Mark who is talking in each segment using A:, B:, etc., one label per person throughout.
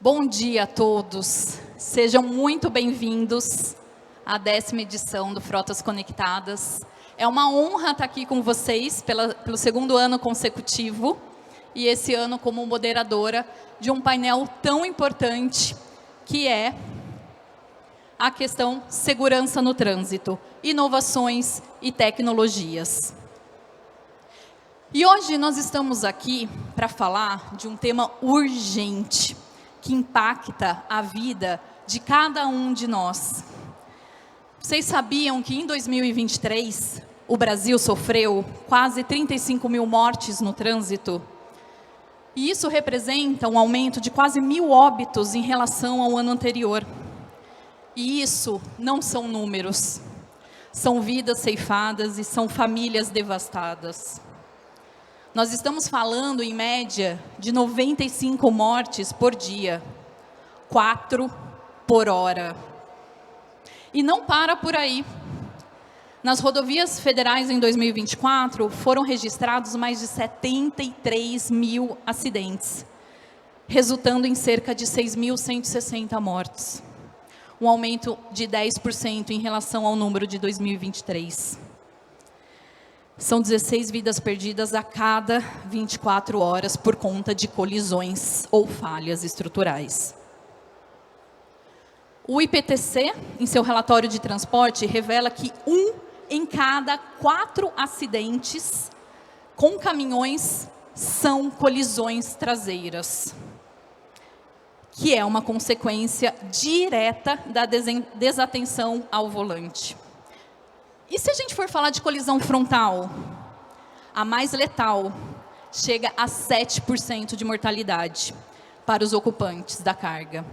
A: Bom dia a todos, sejam muito bem-vindos à 10ª edição do Frotas Conectadas. É uma honra estar aqui com vocês pelo segundo ano consecutivo e esse ano como moderadora de um painel tão importante que é a questão segurança no trânsito, inovações e tecnologias. E hoje nós estamos aqui para falar de um tema urgente, que impacta a vida de cada um de nós. Vocês sabiam que em 2023, o Brasil sofreu quase 35 mil mortes no trânsito? E isso representa um aumento de quase 1.000 óbitos em relação ao ano anterior. E isso não são números, são vidas ceifadas e são famílias devastadas. Nós estamos falando, em média, de 95 mortes por dia, 4 por hora. E não para por aí. Nas rodovias federais, em 2024, foram registrados mais de 73 mil acidentes, resultando em cerca de 6.160 mortes. Um aumento de 10% em relação ao número de 2023. São 16 vidas perdidas a cada 24 horas por conta de colisões ou falhas estruturais. O IPTC, em seu relatório de transporte, revela que 1 em cada 4 acidentes com caminhões são colisões traseiras, que é uma consequência direta da desatenção ao volante. E se a gente for falar de colisão frontal, a mais letal chega a 7% de mortalidade para os ocupantes da carga.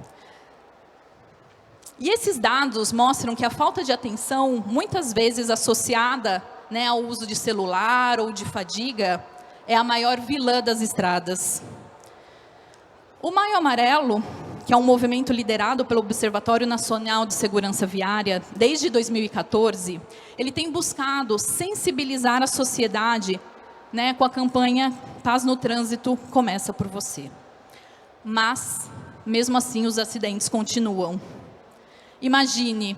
A: E esses dados mostram que a falta de atenção, muitas vezes associada, ao uso de celular ou de fadiga, é a maior vilã das estradas. O Maio Amarelo, que é um movimento liderado pelo Observatório Nacional de Segurança Viária, desde 2014, ele tem buscado sensibilizar a sociedade, com a campanha Paz no Trânsito Começa por Você. Mas, mesmo assim, os acidentes continuam. Imagine,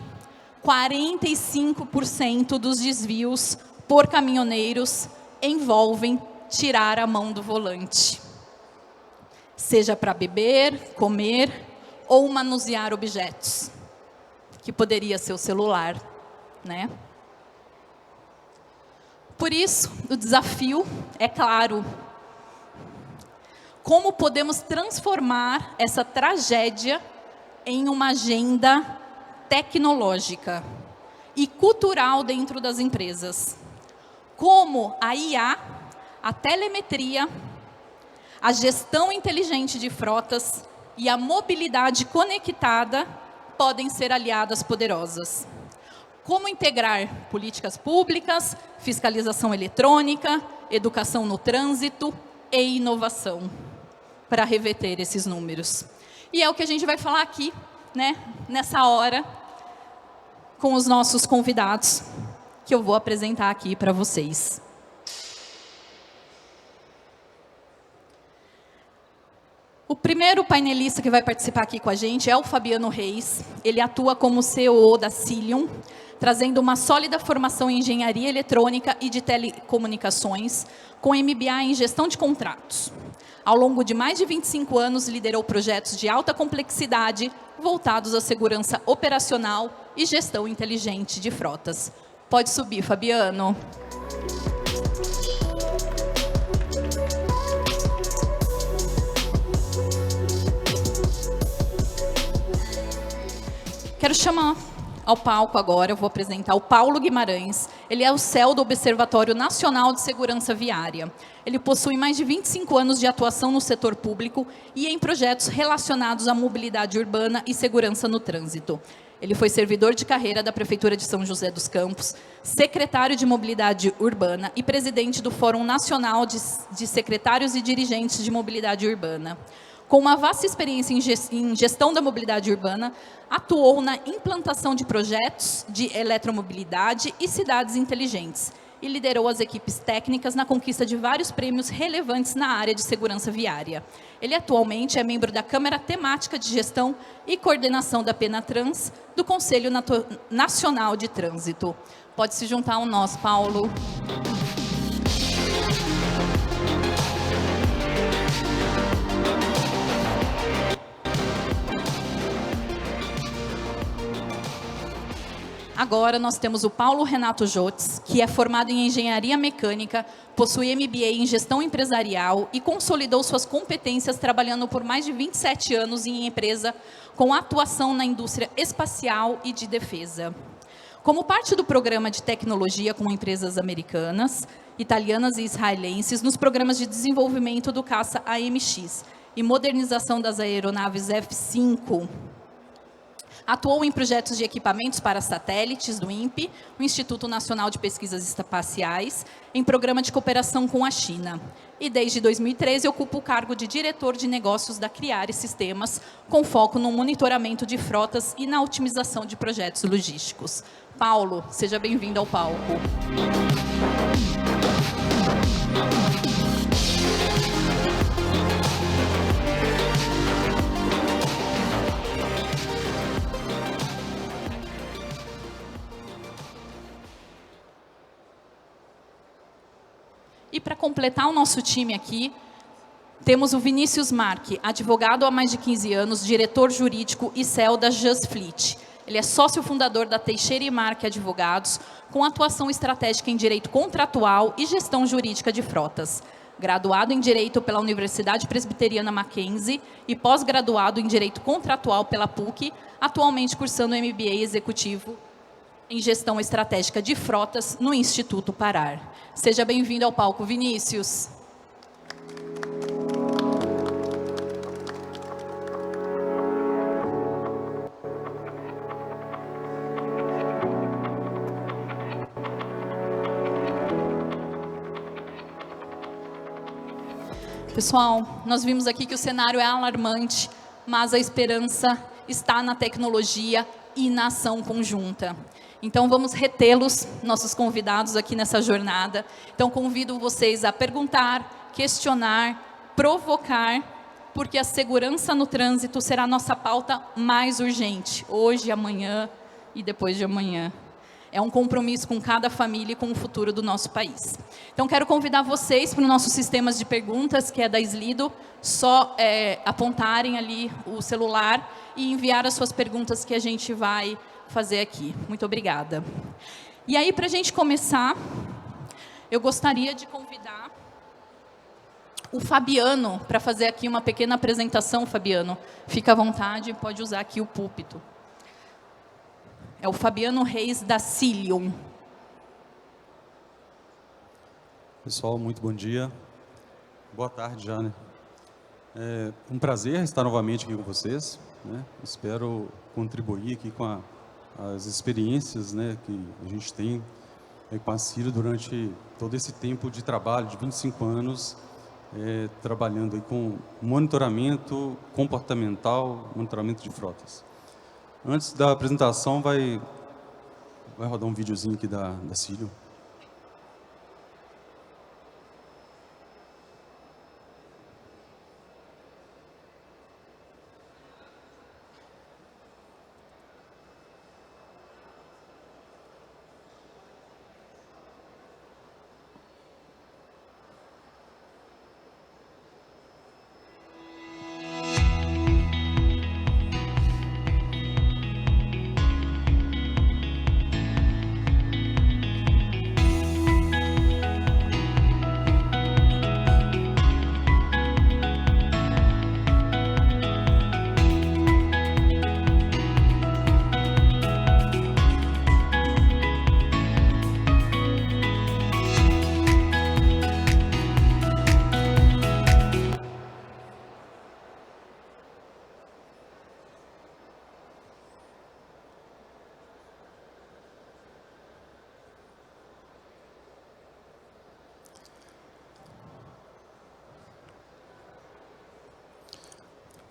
A: 45% dos desvios por caminhoneiros envolvem tirar a mão do volante. Seja para beber, comer ou manusear objetos, que poderia ser o celular, Por isso, o desafio é claro. Como podemos transformar essa tragédia em uma agenda tecnológica e cultural dentro das empresas? Como a IA, a telemetria, a gestão inteligente de frotas e a mobilidade conectada podem ser aliadas poderosas. Como integrar políticas públicas, fiscalização eletrônica, educação no trânsito e inovação para reverter esses números. E é o que a gente vai falar aqui, nessa hora, com os nossos convidados, que eu vou apresentar aqui para vocês. O primeiro painelista que vai participar aqui com a gente é o Fabiano Reis. Ele atua como CEO da Cilium, trazendo uma sólida formação em engenharia eletrônica e de telecomunicações, com MBA em gestão de contratos. Ao longo de mais de 25 anos, liderou projetos de alta complexidade voltados à segurança operacional e gestão inteligente de frotas. Pode subir, Fabiano. Quero chamar ao palco agora, eu vou apresentar o Paulo Guimarães. Ele é o CEO do Observatório Nacional de Segurança Viária. Ele possui mais de 25 anos de atuação no setor público e em projetos relacionados à mobilidade urbana e segurança no trânsito. Ele foi servidor de carreira da Prefeitura de São José dos Campos, secretário de Mobilidade Urbana e presidente do Fórum Nacional de Secretários e Dirigentes de Mobilidade Urbana. Com uma vasta experiência em gestão da mobilidade urbana, atuou na implantação de projetos de eletromobilidade e cidades inteligentes, e liderou as equipes técnicas na conquista de vários prêmios relevantes na área de segurança viária. Ele atualmente é membro da Câmara Temática de Gestão e Coordenação da Penatrans, do Conselho Nacional de Trânsito. Pode se juntar a nós, Paulo. Agora nós temos o Paulo Renato Jotz, que é formado em Engenharia Mecânica, possui MBA em Gestão Empresarial e consolidou suas competências trabalhando por mais de 27 anos em empresa com atuação na indústria espacial e de defesa. Como parte do programa de tecnologia com empresas americanas, italianas e israelenses, nos programas de desenvolvimento do caça AMX e modernização das aeronaves F-5, atuou em projetos de equipamentos para satélites do INPE, o Instituto Nacional de Pesquisas Espaciais, em programa de cooperação com a China. E desde 2013 ocupa o cargo de diretor de negócios da Criare Sistemas, com foco no monitoramento de frotas e na otimização de projetos logísticos. Paulo, seja bem-vindo ao palco. E para completar o nosso time aqui, temos o Vinícius Marque, advogado há mais de 15 anos, diretor jurídico e CEO da Just Fleet. Ele é sócio fundador da Teixeira e Marque Advogados, com atuação estratégica em direito contratual e gestão jurídica de frotas. Graduado em Direito pela Universidade Presbiteriana Mackenzie e pós-graduado em Direito Contratual pela PUC, atualmente cursando MBA Executivo em Gestão Estratégica de Frotas no Instituto Parar. Seja bem-vindo ao palco, Vinícius. Pessoal, nós vimos aqui que o cenário é alarmante, mas a esperança está na tecnologia e na ação conjunta. Então, vamos retê-los, nossos convidados aqui nessa jornada. Então, convido vocês a perguntar, questionar, provocar, porque a segurança no trânsito será a nossa pauta mais urgente, hoje, amanhã e depois de amanhã. É um compromisso com cada família e com o futuro do nosso país. Então, quero convidar vocês para o nosso sistema de perguntas, que é da Slido, só apontarem ali o celular e enviar as suas perguntas que a gente vai fazer aqui. Muito obrigada. E aí, para a gente começar, eu gostaria de convidar o Fabiano para fazer aqui uma pequena apresentação. Fabiano, fica à vontade, pode usar aqui o púlpito. É o Fabiano Reis da Cilium.
B: Pessoal, muito bom dia. Boa tarde já, né? É um prazer estar novamente aqui com vocês, né? Espero contribuir aqui com as experiências, né, que a gente tem com a Cilium durante todo esse tempo de trabalho, de 25 anos, trabalhando aí com monitoramento comportamental, monitoramento de frotas. Antes da apresentação, vai rodar um videozinho aqui da Cilium.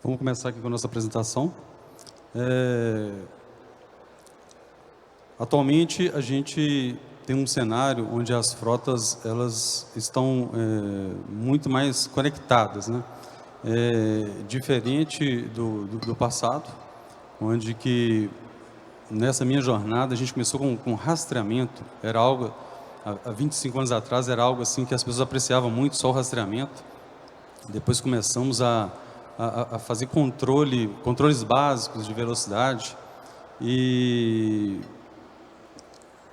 B: Vamos começar aqui com a nossa apresentação. Atualmente, a gente tem um cenário onde as frotas elas estão muito mais conectadas, né? Diferente do passado, onde que nessa minha jornada a gente começou com rastreamento. Era algo, há 25 anos atrás, era algo assim que as pessoas apreciavam muito, só o rastreamento. Depois começamos a fazer controles básicos de velocidade, e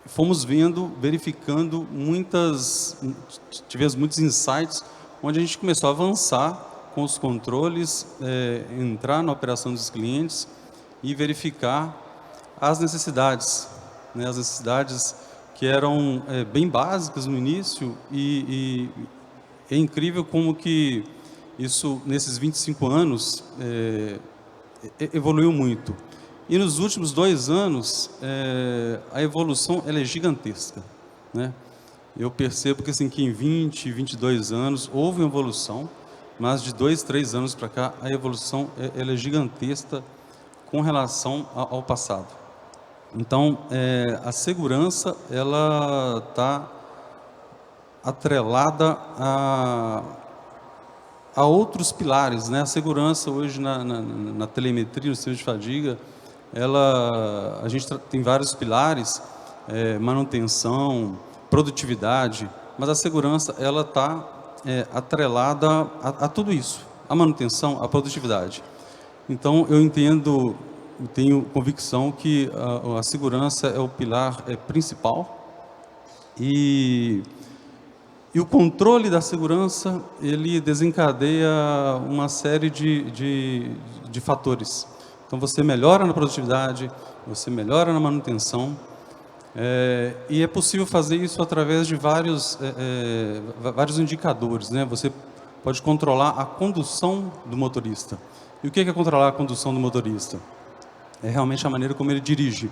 B: fomos verificando tivemos muitos insights, onde a gente começou a avançar com os controles, entrar na operação dos clientes e verificar as necessidades, né, as necessidades que eram bem básicas no início, e é incrível como que isso, nesses 25 anos, evoluiu muito. E nos últimos 2 anos, a evolução ela é gigantesca, né? Eu percebo que, assim, que em 20, 22 anos houve uma evolução, mas de 2, 3 anos para cá, a evolução ela é gigantesca com relação ao passado. Então, a segurança ela está atrelada a outros pilares, né? A segurança hoje na telemetria, no sistema de fadiga, a gente tem vários pilares, manutenção, produtividade, mas a segurança ela está atrelada a tudo isso, a manutenção, a produtividade. Então eu tenho convicção que a segurança é o pilar principal, e o controle da segurança ele desencadeia uma série de fatores. Então você melhora na produtividade, você melhora na manutenção, e é possível fazer isso através de vários indicadores, né? Você pode controlar a condução do motorista. E o que é controlar a condução do motorista? É realmente a maneira como ele dirige.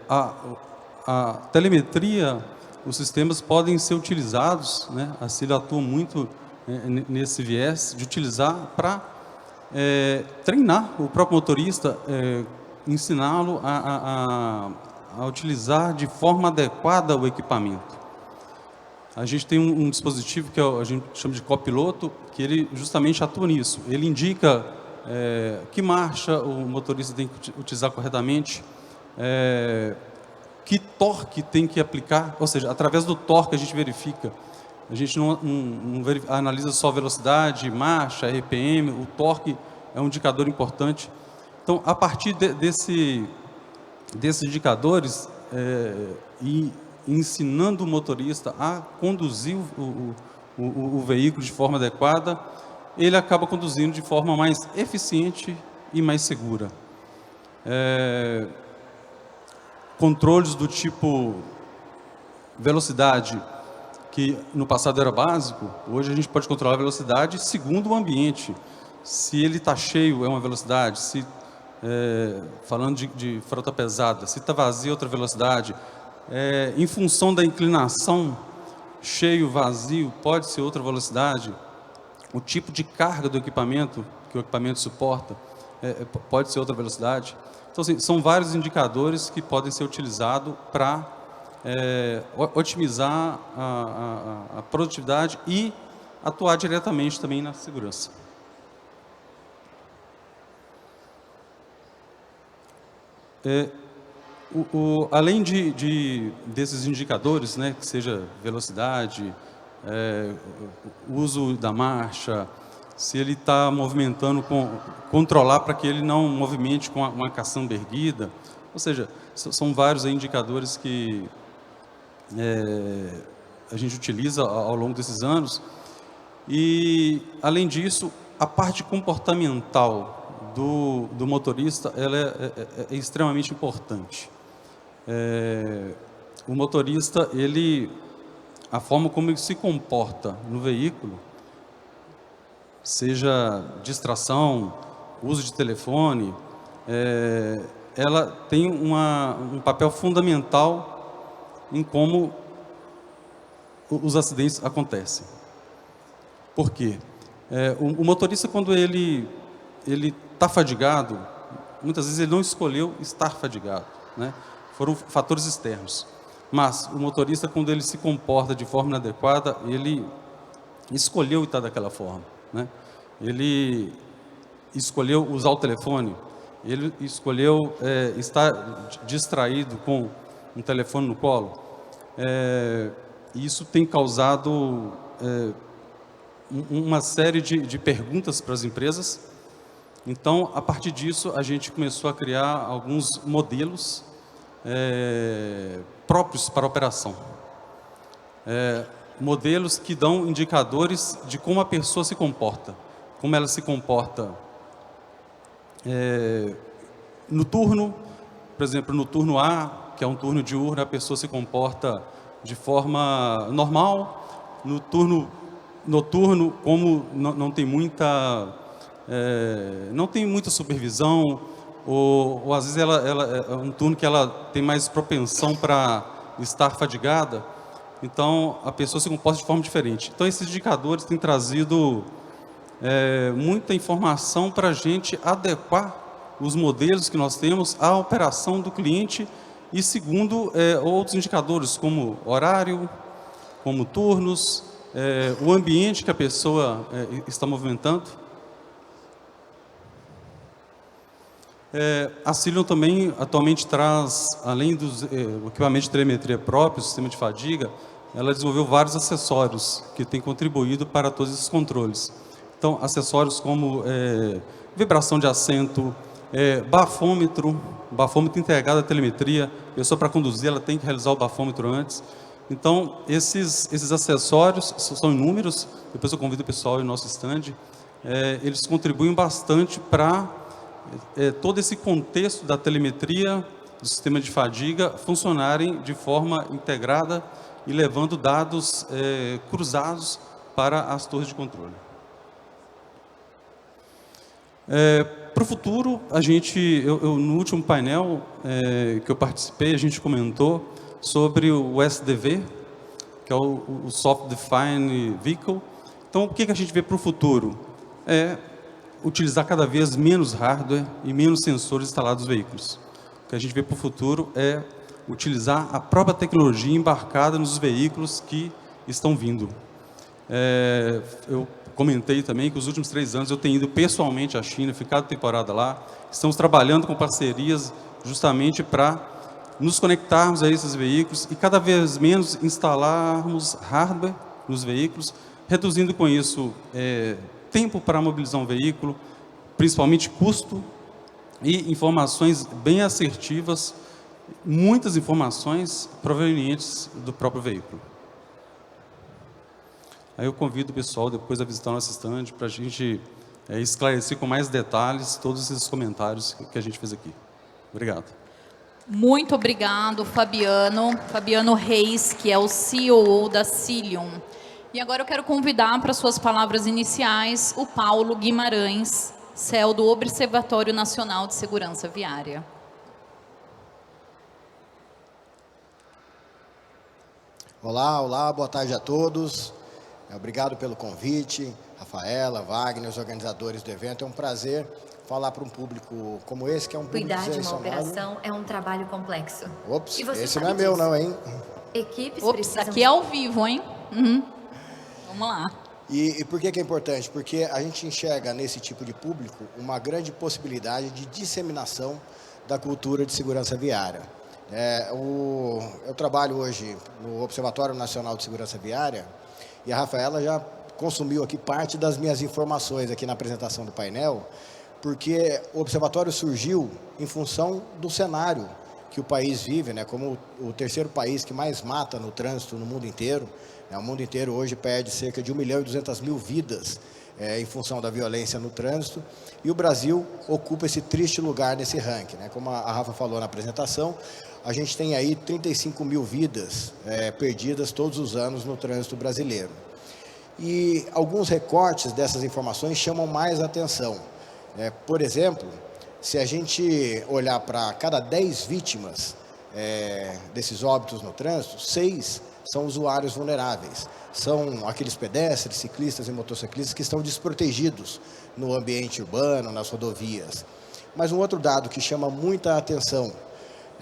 B: A telemetria, os sistemas podem ser utilizados, né? A CIL atua muito nesse viés de utilizar para treinar o próprio motorista, ensiná-lo a utilizar de forma adequada o equipamento. A gente tem um dispositivo que a gente chama de copiloto, que ele justamente atua nisso. Ele indica que marcha o motorista tem que utilizar corretamente, que torque tem que aplicar, ou seja, através do torque a gente verifica. A gente não analisa só velocidade, marcha, RPM, o torque é um indicador importante. Então, a partir desses indicadores, e ensinando o motorista a conduzir o veículo de forma adequada, ele acaba conduzindo de forma mais eficiente e mais segura. Controles do tipo velocidade, que no passado era básico, hoje a gente pode controlar a velocidade segundo o ambiente. Se ele está cheio, é uma velocidade. Falando de frota pesada, se está vazio, outra velocidade. Em função da inclinação, cheio, vazio, pode ser outra velocidade. O tipo de carga do equipamento, que o equipamento suporta, pode ser outra velocidade. Então, assim, são vários indicadores que podem ser utilizados para otimizar a produtividade e atuar diretamente também na segurança. Além desses indicadores, né, que seja velocidade, uso da marcha, se ele está movimentando, controlar para que ele não movimente com uma caçamba erguida, ou seja, são vários indicadores que a gente utiliza ao longo desses anos. E, além disso, a parte comportamental do motorista ela é extremamente importante. O motorista, a forma como ele se comporta no veículo, seja distração, uso de telefone, ela tem um papel fundamental em como os acidentes acontecem. Por quê? O motorista, quando ele está fadigado, muitas vezes ele não escolheu estar fadigado, né? Foram fatores externos. Mas o motorista, quando ele se comporta de forma inadequada, ele escolheu estar daquela forma, né? Ele escolheu usar o telefone, ele escolheu estar distraído com um telefone no colo. Isso tem causado uma série de perguntas para as empresas. Então, a partir disso, a gente começou a criar alguns modelos próprios para a operação. Modelos que dão indicadores de como a pessoa se comporta, como ela se comporta no turno, por exemplo, no turno A, que é um turno diurno, a pessoa se comporta de forma normal. No turno noturno, como não tem muita supervisão, ou às vezes ela é um turno que ela tem mais propensão para estar fadigada, então a pessoa se comporta de forma diferente. Então esses indicadores têm trazido muita informação para a gente adequar os modelos que nós temos à operação do cliente, e segundo outros indicadores como horário, como turnos, o ambiente que a pessoa está movimentando. A Cilium também atualmente traz, além dos equipamentos de telemetria próprios, sistema de fadiga, ela desenvolveu vários acessórios que têm contribuído para todos esses controles. Então, acessórios como vibração de assento, bafômetro integrado à telemetria. A pessoa, para conduzir, ela tem que realizar o bafômetro antes. Então, esses acessórios são inúmeros. Depois eu convido o pessoal em nosso stand. Eles contribuem bastante para todo esse contexto da telemetria, do sistema de fadiga, funcionarem de forma integrada e levando dados cruzados para as torres de controle. Para o futuro, no último painel que eu participei, a gente comentou sobre o SDV, que é o Software Defined Vehicle. Então, o que a gente vê para o futuro? Utilizar cada vez menos hardware e menos sensores instalados nos veículos. O que a gente vê para o futuro é utilizar a própria tecnologia embarcada nos veículos que estão vindo. Eu comentei também que os últimos 3 anos eu tenho ido pessoalmente à China, ficado temporada lá. Estamos trabalhando com parcerias justamente para nos conectarmos a esses veículos e cada vez menos instalarmos hardware nos veículos, reduzindo com isso tempo para mobilizar um veículo, principalmente custo e informações bem assertivas, muitas informações provenientes do próprio veículo. Aí eu convido o pessoal depois a visitar nosso stand para a gente esclarecer com mais detalhes todos esses comentários que a gente fez aqui. Obrigado.
A: Muito obrigado, Fabiano. Fabiano Reis, que é o CEO da Cilium. E agora eu quero convidar para suas palavras iniciais o Paulo Guimarães, CEO do Observatório Nacional de Segurança Viária.
C: Olá, boa tarde a todos. Obrigado pelo convite, Rafaela, Wagner, os organizadores do evento. É um prazer falar para um público como esse, que é um público
D: Cuidar de uma
C: selecionado.
D: operação é um trabalho complexo.
C: Ops,
D: E você
C: esse
D: sabe
C: não é meu
D: disso.
C: não, hein?
D: Equipes
A: Ops,
D: precisam...
A: aqui é ao vivo, hein? Vamos lá.
C: E por que é importante? Porque a gente enxerga nesse tipo de público uma grande possibilidade de disseminação da cultura de segurança viária. Eu trabalho hoje no Observatório Nacional de Segurança Viária e a Rafaela já consumiu aqui parte das minhas informações aqui na apresentação do painel, porque o observatório surgiu em função do cenário que o país vive, né, como o terceiro país que mais mata no trânsito no mundo inteiro. O mundo inteiro hoje perde cerca de 1.200.000 vidas em função da violência no trânsito, e o Brasil ocupa esse triste lugar nesse ranking, né? Como a Rafa falou na apresentação, a gente tem aí 35.000 vidas perdidas todos os anos no trânsito brasileiro. E alguns recortes dessas informações chamam mais atenção. Por exemplo, se a gente olhar para cada 10 vítimas desses óbitos no trânsito, 6 são usuários vulneráveis. São aqueles pedestres, ciclistas e motociclistas que estão desprotegidos no ambiente urbano, nas rodovias. Mas um outro dado que chama muita atenção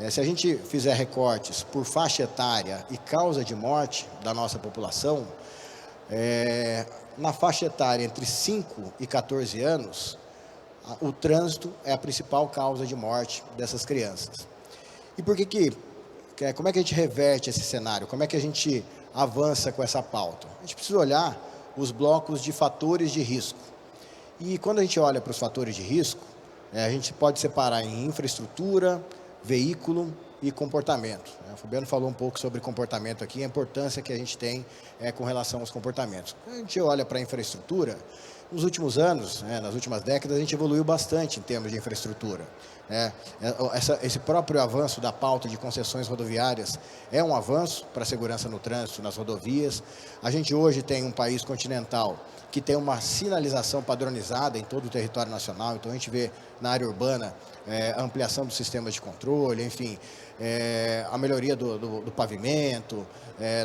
C: Se a gente fizer recortes por faixa etária e causa de morte da nossa população, na faixa etária entre 5 e 14 anos, o trânsito é a principal causa de morte dessas crianças. E como é que a gente reverte esse cenário? Como é que a gente avança com essa pauta? A gente precisa olhar os blocos de fatores de risco. E quando a gente olha para os fatores de risco, a gente pode separar em infraestrutura, veículo e comportamento. O Fabiano falou um pouco sobre comportamento aqui, a importância que a gente tem com relação aos comportamentos. Quando a gente olha para a infraestrutura, nos últimos anos, nas últimas décadas, a gente evoluiu bastante em termos de infraestrutura. Esse próprio avanço da pauta de concessões rodoviárias é um avanço para a segurança no trânsito, nas rodovias. A gente hoje tem um país continental que tem uma sinalização padronizada em todo o território nacional, então a gente vê na área urbana a ampliação dos sistemas de controle, enfim, a melhoria do pavimento,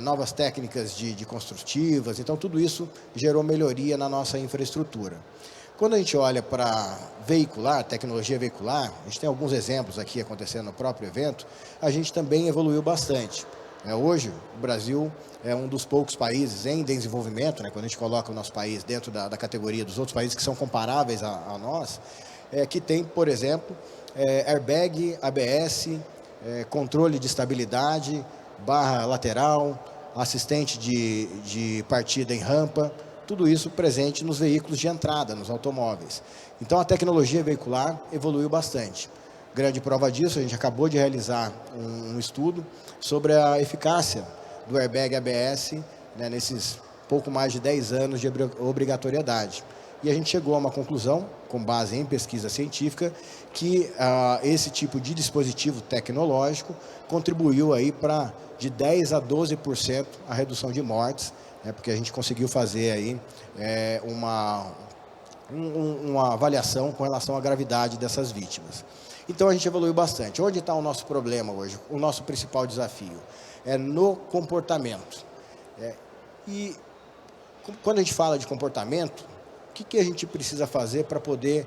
C: novas técnicas de construtivas, então tudo isso gerou melhoria na nossa infraestrutura. Quando a gente olha para veicular, tecnologia veicular, a gente tem alguns exemplos aqui acontecendo no próprio evento, a gente também evoluiu bastante. Hoje, o Brasil é um dos poucos países em desenvolvimento, quando a gente coloca o nosso país dentro da categoria dos outros países que são comparáveis a nós, que tem, por exemplo, airbag, ABS, controle de estabilidade, barra lateral, assistente de partida em rampa, tudo isso presente nos veículos de entrada, nos automóveis. Então, a tecnologia veicular evoluiu bastante. Grande prova disso, a gente acabou de realizar um estudo sobre a eficácia do airbag ABS, nesses pouco mais de 10 anos de obrigatoriedade. E a gente chegou a uma conclusão, com base em pesquisa científica, que esse tipo de dispositivo tecnológico contribuiu aí para de 10% a 12% a redução de mortes, porque a gente conseguiu fazer aí uma avaliação com relação à gravidade dessas vítimas. Então a gente evoluiu bastante. Onde está o nosso problema hoje? O nosso principal desafio é no comportamento. E quando a gente fala de comportamento, o que a gente precisa fazer para poder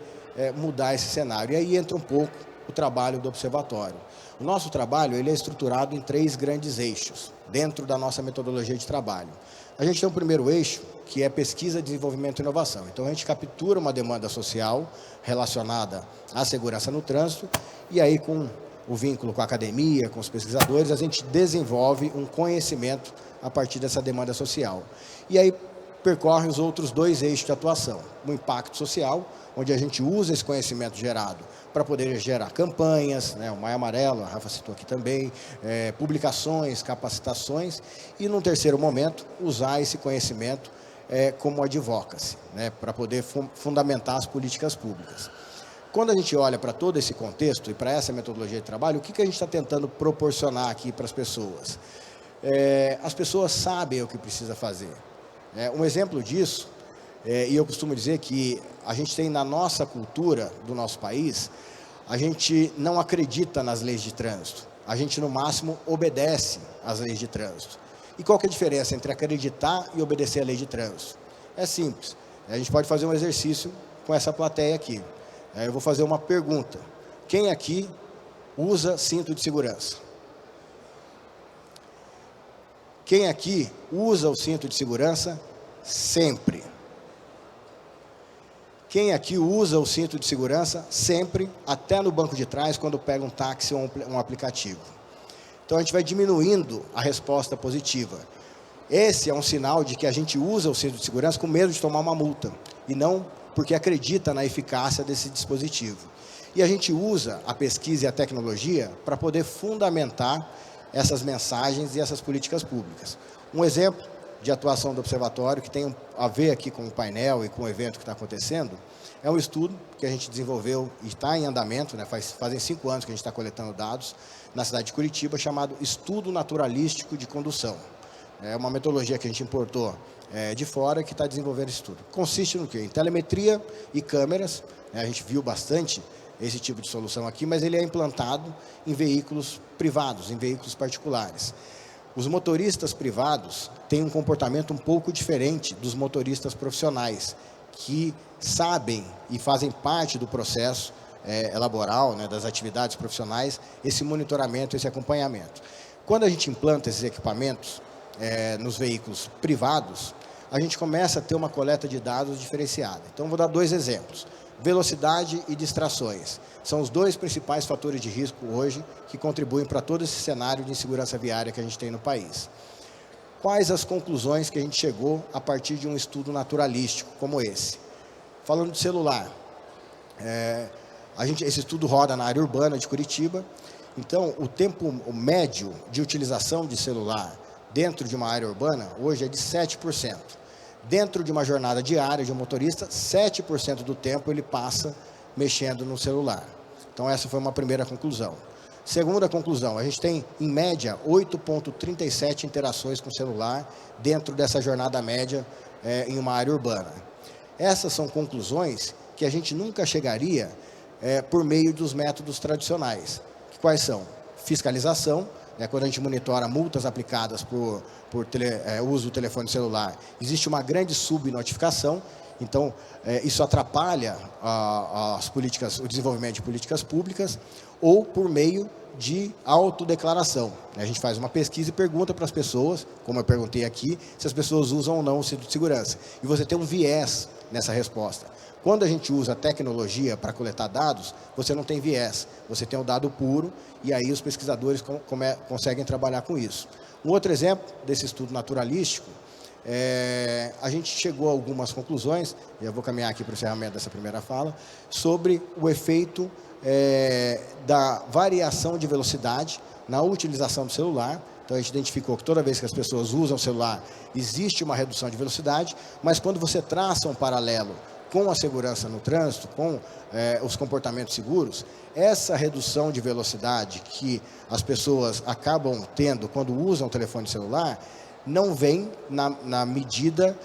C: mudar esse cenário? E aí entra um pouco o trabalho do observatório. O nosso trabalho ele é estruturado em 3 grandes eixos, dentro da nossa metodologia de trabalho. A gente tem um primeiro eixo, que é pesquisa, desenvolvimento e inovação. Então, a gente captura uma demanda social relacionada à segurança no trânsito, e aí, com o vínculo com a academia, com os pesquisadores, a gente desenvolve um conhecimento a partir dessa demanda social. E aí, percorre os outros 2 eixos de atuação. O impacto social, onde a gente usa esse conhecimento gerado para poder gerar campanhas, o Maio Amarelo, a Rafa citou aqui também, publicações, capacitações, e num terceiro momento, usar esse conhecimento como advocacy, para poder fundamentar as políticas públicas. Quando a gente olha para todo esse contexto e para essa metodologia de trabalho, o que a gente está tentando proporcionar aqui para as pessoas? As pessoas sabem o que precisa fazer. Um exemplo disso, e eu costumo dizer que a gente tem na nossa cultura do nosso país, a gente não acredita nas leis de trânsito, a gente no máximo obedece às leis de trânsito. E qual que é a diferença entre acreditar e obedecer à lei de trânsito? É simples, a gente pode fazer um exercício com essa plateia aqui. Eu vou fazer uma pergunta: quem aqui usa cinto de segurança? Quem aqui usa o cinto de segurança sempre? Quem aqui usa o cinto de segurança sempre, até no banco de trás, quando pega um táxi ou um aplicativo? Então, a gente vai diminuindo a resposta positiva. Esse é um sinal de que a gente usa o cinto de segurança com medo de tomar uma multa, e não porque acredita na eficácia desse dispositivo. E a gente usa a pesquisa e a tecnologia para poder fundamentar essas mensagens e essas políticas públicas. Um exemplo de atuação do observatório, que tem a ver aqui com o painel e com o evento que está acontecendo, é um estudo que a gente desenvolveu e está em andamento, fazem 5 anos que a gente está coletando dados, na cidade de Curitiba, chamado Estudo Naturalístico de Condução. É uma metodologia que a gente importou de fora, que está desenvolvendo esse estudo. Consiste no quê? Em telemetria e câmeras, a gente viu bastante esse tipo de solução aqui, mas ele é implantado em veículos privados, em veículos particulares. Os motoristas privados têm um comportamento um pouco diferente dos motoristas profissionais, que sabem e fazem parte do processo laboral, né, das atividades profissionais, esse monitoramento, esse acompanhamento. Quando a gente implanta esses equipamentos nos veículos privados, a gente começa a ter uma coleta de dados diferenciada. Então, vou dar 2 exemplos. Velocidade e distrações. São os 2 principais fatores de risco hoje que contribuem para todo esse cenário de insegurança viária que a gente tem no país. Quais as conclusões que a gente chegou a partir de um estudo naturalístico como esse? Falando de celular, esse estudo roda na área urbana de Curitiba. Então, o tempo médio de utilização de celular dentro de uma área urbana hoje é de 7%. Dentro de uma jornada diária de um motorista, 7% do tempo ele passa mexendo no celular. Então, essa foi uma primeira conclusão. Segunda conclusão, a gente tem, em média, 8,37 interações com o celular dentro dessa jornada média em uma área urbana. Essas são conclusões que a gente nunca chegaria por meio dos métodos tradicionais. Quais são? Fiscalização, quando a gente monitora multas aplicadas por uso do telefone celular, existe uma grande subnotificação, então isso atrapalha o desenvolvimento de políticas públicas, ou por meio de autodeclaração. A gente faz uma pesquisa e pergunta para as pessoas, como eu perguntei aqui, se as pessoas usam ou não o cinto de segurança. E você tem um viés nessa resposta. Quando a gente usa a tecnologia para coletar dados, você não tem viés, você tem o dado puro, e aí os pesquisadores conseguem trabalhar com isso. Um outro exemplo desse estudo naturalístico, a gente chegou a algumas conclusões, e eu vou caminhar aqui para o encerramento dessa primeira fala, sobre o efeito da variação de velocidade na utilização do celular. Então, a gente identificou que toda vez que as pessoas usam o celular, existe uma redução de velocidade, mas quando você traça um paralelo com a segurança no trânsito, com os comportamentos seguros, essa redução de velocidade que as pessoas acabam tendo quando usam o telefone celular, não vem na medida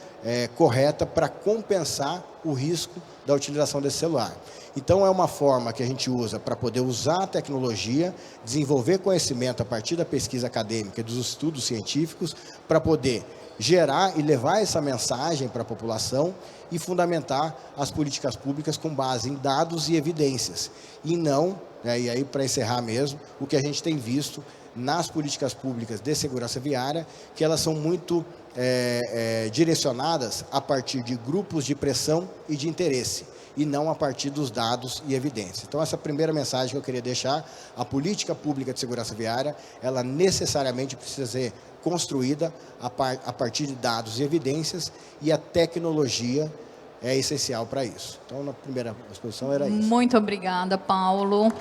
C: correta para compensar o risco da utilização desse celular. Então, é uma forma que a gente usa para poder usar a tecnologia, desenvolver conhecimento a partir da pesquisa acadêmica e dos estudos científicos, para poder gerar e levar essa mensagem para a população e fundamentar as políticas públicas com base em dados e evidências. E não, e aí para encerrar mesmo, o que a gente tem visto nas políticas públicas de segurança viária, que elas são muito direcionadas a partir de grupos de pressão e de interesse, e não a partir dos dados e evidências. Então, essa é a primeira mensagem que eu queria deixar. A política pública de segurança viária, ela necessariamente precisa ser construída a partir de dados e evidências, e a tecnologia é essencial para isso. Então, na primeira exposição era isso.
A: Muito obrigada, Paulo.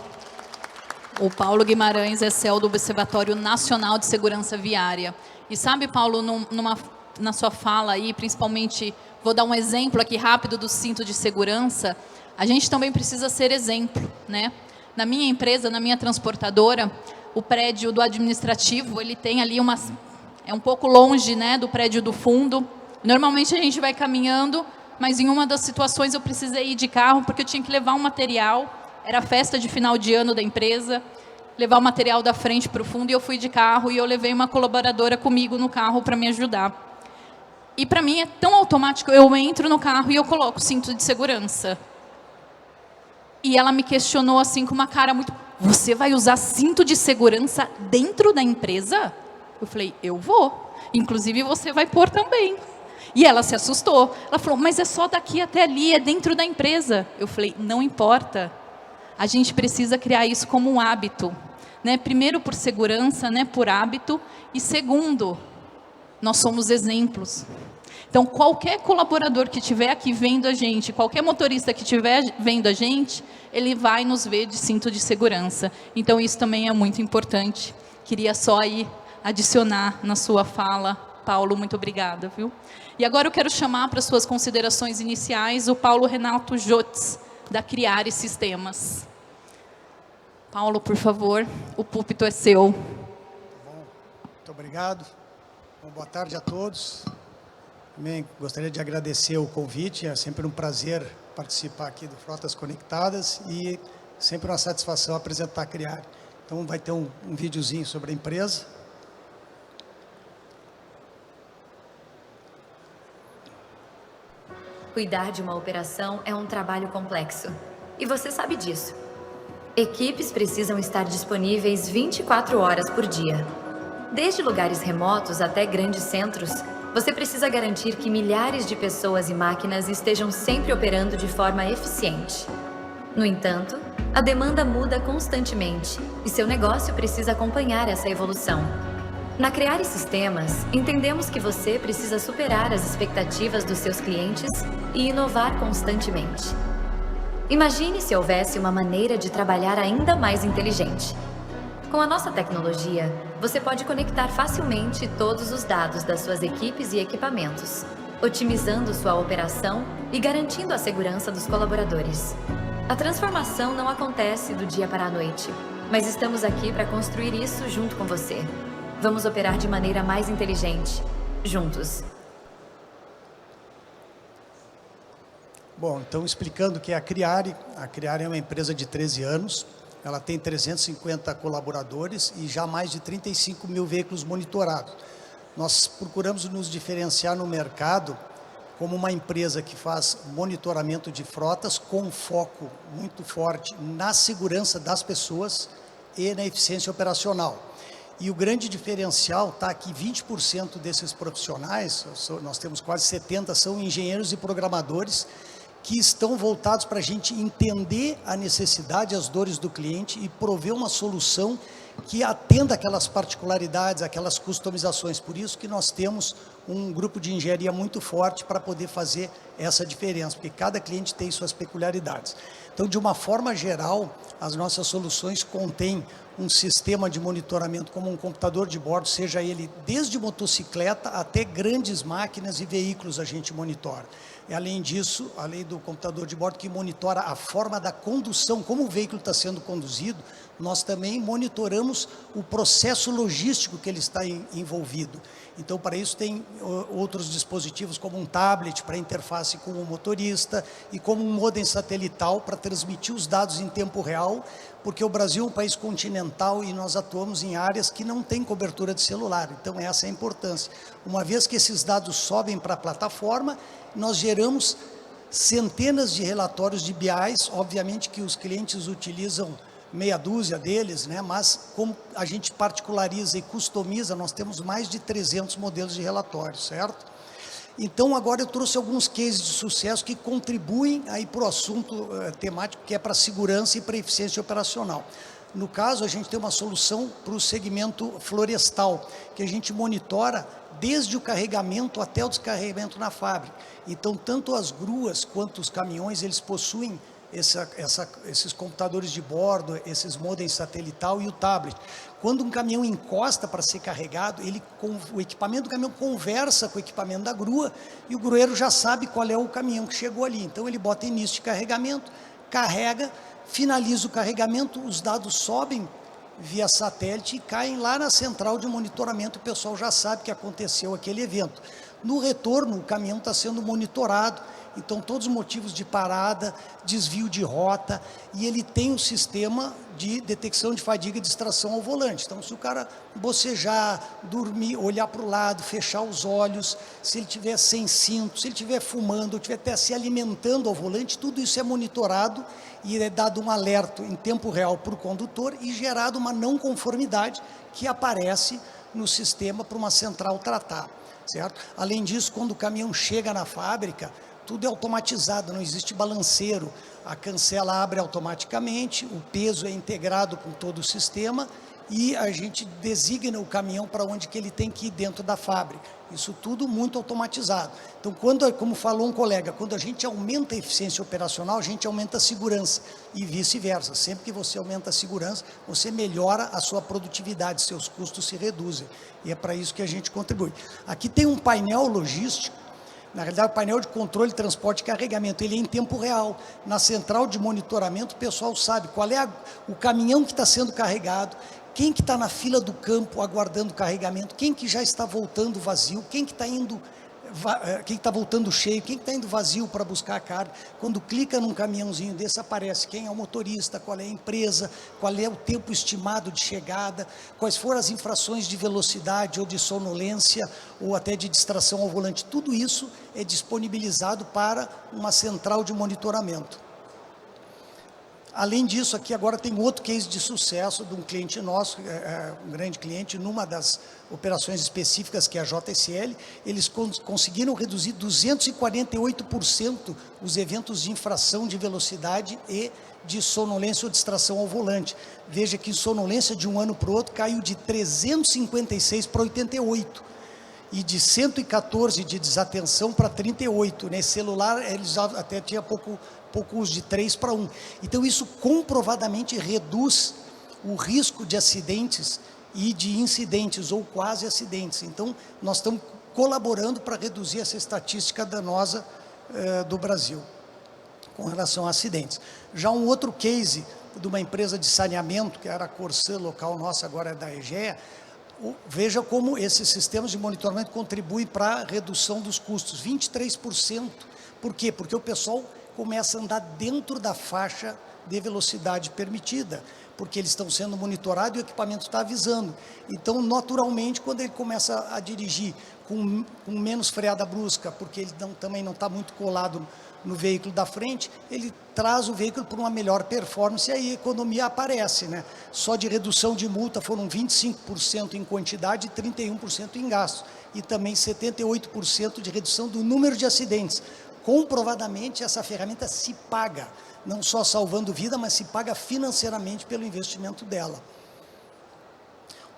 A: O Paulo Guimarães é CEO do Observatório Nacional de Segurança Viária. E sabe, Paulo, na sua fala aí, principalmente, vou dar um exemplo aqui rápido do cinto de segurança, a gente também precisa ser exemplo, né? Na minha empresa, na minha transportadora, o prédio do administrativo, ele tem ali é um pouco longe, né, do prédio do fundo. Normalmente a gente vai caminhando, mas em uma das situações eu precisei ir de carro, porque eu tinha que levar um material, era festa de final de ano da empresa, levar o material da frente para o fundo, e eu fui de carro, e eu levei uma colaboradora comigo no carro para me ajudar. E para mim é tão automático, eu entro no carro e eu coloco o cinto de segurança. E ela me questionou assim com uma cara muito... Você vai usar cinto de segurança dentro da empresa? Eu falei, eu vou. Inclusive você vai pôr também. E ela se assustou. Ela falou, mas é só daqui até ali, é dentro da empresa. Eu falei, não importa. A gente precisa criar isso como um hábito, né? Primeiro por segurança, né? Por hábito. E segundo, nós somos exemplos. Então, qualquer colaborador que estiver aqui vendo a gente, qualquer motorista que estiver vendo a gente, ele vai nos ver de cinto de segurança. Então, isso também é muito importante. Queria só aí adicionar na sua fala. Paulo, muito obrigada, viu? E agora eu quero chamar para suas considerações iniciais o Paulo Renato Jotz, da Criare Sistemas. Paulo, por favor, o púlpito é seu.
E: Bom, muito obrigado. Bom, boa tarde a todos. Também gostaria de agradecer o convite, é sempre um prazer participar aqui do Frotas Conectadas e sempre uma satisfação apresentar a Criare. Então vai ter um videozinho sobre a empresa.
D: Cuidar de uma operação é um trabalho complexo. E você sabe disso. Equipes precisam estar disponíveis 24 horas por dia. Desde lugares remotos até grandes centros, você precisa garantir que milhares de pessoas e máquinas estejam sempre operando de forma eficiente. No entanto, a demanda muda constantemente e seu negócio precisa acompanhar essa evolução. Na Criare Sistemas, entendemos que você precisa superar as expectativas dos seus clientes e inovar constantemente. Imagine se houvesse uma maneira de trabalhar ainda mais inteligente. Com a nossa tecnologia, você pode conectar facilmente todos os dados das suas equipes e equipamentos, otimizando sua operação e garantindo a segurança dos colaboradores. A transformação não acontece do dia para a noite, mas estamos aqui para construir isso junto com você. Vamos operar de maneira mais inteligente, juntos.
E: Bom, então explicando o que é a Criare é uma empresa de 13 anos, ela tem 350 colaboradores e já mais de 35 mil veículos monitorados. Nós procuramos nos diferenciar no mercado como uma empresa que faz monitoramento de frotas com foco muito forte na segurança das pessoas e na eficiência operacional. E o grande diferencial está que 20% desses profissionais, nós temos quase 70, são engenheiros e programadores que estão voltados para a gente entender a necessidade, as dores do cliente e prover uma solução que atenda aquelas particularidades, aquelas customizações. Por isso que nós temos um grupo de engenharia muito forte para poder fazer essa diferença, porque cada cliente tem suas peculiaridades. Então, de uma forma geral, as nossas soluções contêm um sistema de monitoramento como um computador de bordo, seja ele desde motocicleta até grandes máquinas e veículos a gente monitora. E além disso, além do computador de bordo que monitora a forma da condução, como o veículo está sendo conduzido, nós também monitoramos o processo logístico que ele está envolvido. Então, para isso tem outros dispositivos como um tablet para interface com o motorista e como um modem satelital para transmitir os dados em tempo real, porque o Brasil é um país continental e nós atuamos em áreas que não tem cobertura de celular. Então, essa é a importância. Uma vez que esses dados sobem para a plataforma, nós geramos centenas de relatórios de BIs, obviamente que os clientes utilizam meia dúzia deles, né? Mas como a gente particulariza e customiza, nós temos mais de 300 modelos de relatórios, certo? Então, agora eu trouxe alguns cases de sucesso que contribuem aí para o assunto temático, que é para a segurança e para a eficiência operacional. No caso, a gente tem uma solução para o segmento florestal, que a gente monitora desde o carregamento até o descarregamento na fábrica. Então, tanto as gruas quanto os caminhões, eles possuem esses computadores de bordo, esses modems satelital e o tablet. Quando um caminhão encosta para ser carregado, o equipamento do caminhão conversa com o equipamento da grua e o grueiro já sabe qual é o caminhão que chegou ali. Então, ele bota início de carregamento, carrega, finaliza o carregamento, os dados sobem via satélite e caem lá na central de monitoramento, o pessoal já sabe que aconteceu aquele evento. No retorno, o caminhão está sendo monitorado, então todos os motivos de parada, desvio de rota, e ele tem um sistema de detecção de fadiga e distração ao volante. Então, se o cara bocejar, dormir, olhar para o lado, fechar os olhos, se ele estiver sem cinto, se ele estiver fumando, ou estiver até se alimentando ao volante, tudo isso é monitorado e é dado um alerta em tempo real para o condutor e gerado uma não conformidade que aparece no sistema para uma central tratar, certo? Além disso, quando o caminhão chega na fábrica, tudo é automatizado, não existe balanceiro, a cancela abre automaticamente, o peso é integrado com todo o sistema e a gente designa o caminhão para onde que ele tem que ir dentro da fábrica. Isso tudo muito automatizado. Então, como falou um colega, quando a gente aumenta a eficiência operacional, a gente aumenta a segurança e vice-versa. Sempre que você aumenta a segurança, você melhora a sua produtividade, seus custos se reduzem. E é para isso que a gente contribui. Aqui tem um painel logístico. Na realidade, o painel de controle, transporte e carregamento, ele é em tempo real. Na central de monitoramento, o pessoal sabe qual é o caminhão que está sendo carregado, quem que está na fila do campo aguardando o carregamento, quem que já está voltando vazio, quem que está indo, quem está voltando cheio, quem que está indo vazio para buscar a carga. Quando clica num caminhãozinho desse, aparece quem é o motorista, qual é a empresa, qual é o tempo estimado de chegada, quais foram as infrações de velocidade ou de sonolência ou até de distração ao volante. Tudo isso é disponibilizado para uma central de monitoramento. Além disso, aqui agora tem outro case de sucesso de um cliente nosso, um grande cliente, numa das operações específicas que é a JSL, eles conseguiram reduzir 248% os eventos de infração de velocidade e de sonolência ou distração ao volante. Veja que sonolência de um ano para o outro caiu de 356 para 88. E de 114 de desatenção para 38. Nesse celular, eles até tinham pouco uso, de 3 para 1. Então, isso comprovadamente reduz o risco de acidentes e de incidentes ou quase acidentes. Então, nós estamos colaborando para reduzir essa estatística danosa do Brasil com relação a acidentes. Já um outro case de uma empresa de saneamento, que era a Corsã local nossa, agora é da EGEA, veja como esses sistemas de monitoramento contribuem para a redução dos custos, 23%. Por quê? Porque o pessoal começa a andar dentro da faixa de velocidade permitida, porque eles estão sendo monitorados e o equipamento está avisando. Então, naturalmente, quando ele começa a dirigir com menos freada brusca, porque ele também não está muito colado no veículo da frente, ele traz o veículo para uma melhor performance e aí a economia aparece, né? Só de redução de multa foram 25% em quantidade e 31% em gastos. E também 78% de redução do número de acidentes. Comprovadamente, essa ferramenta se paga, não só salvando vida, mas se paga financeiramente pelo investimento dela.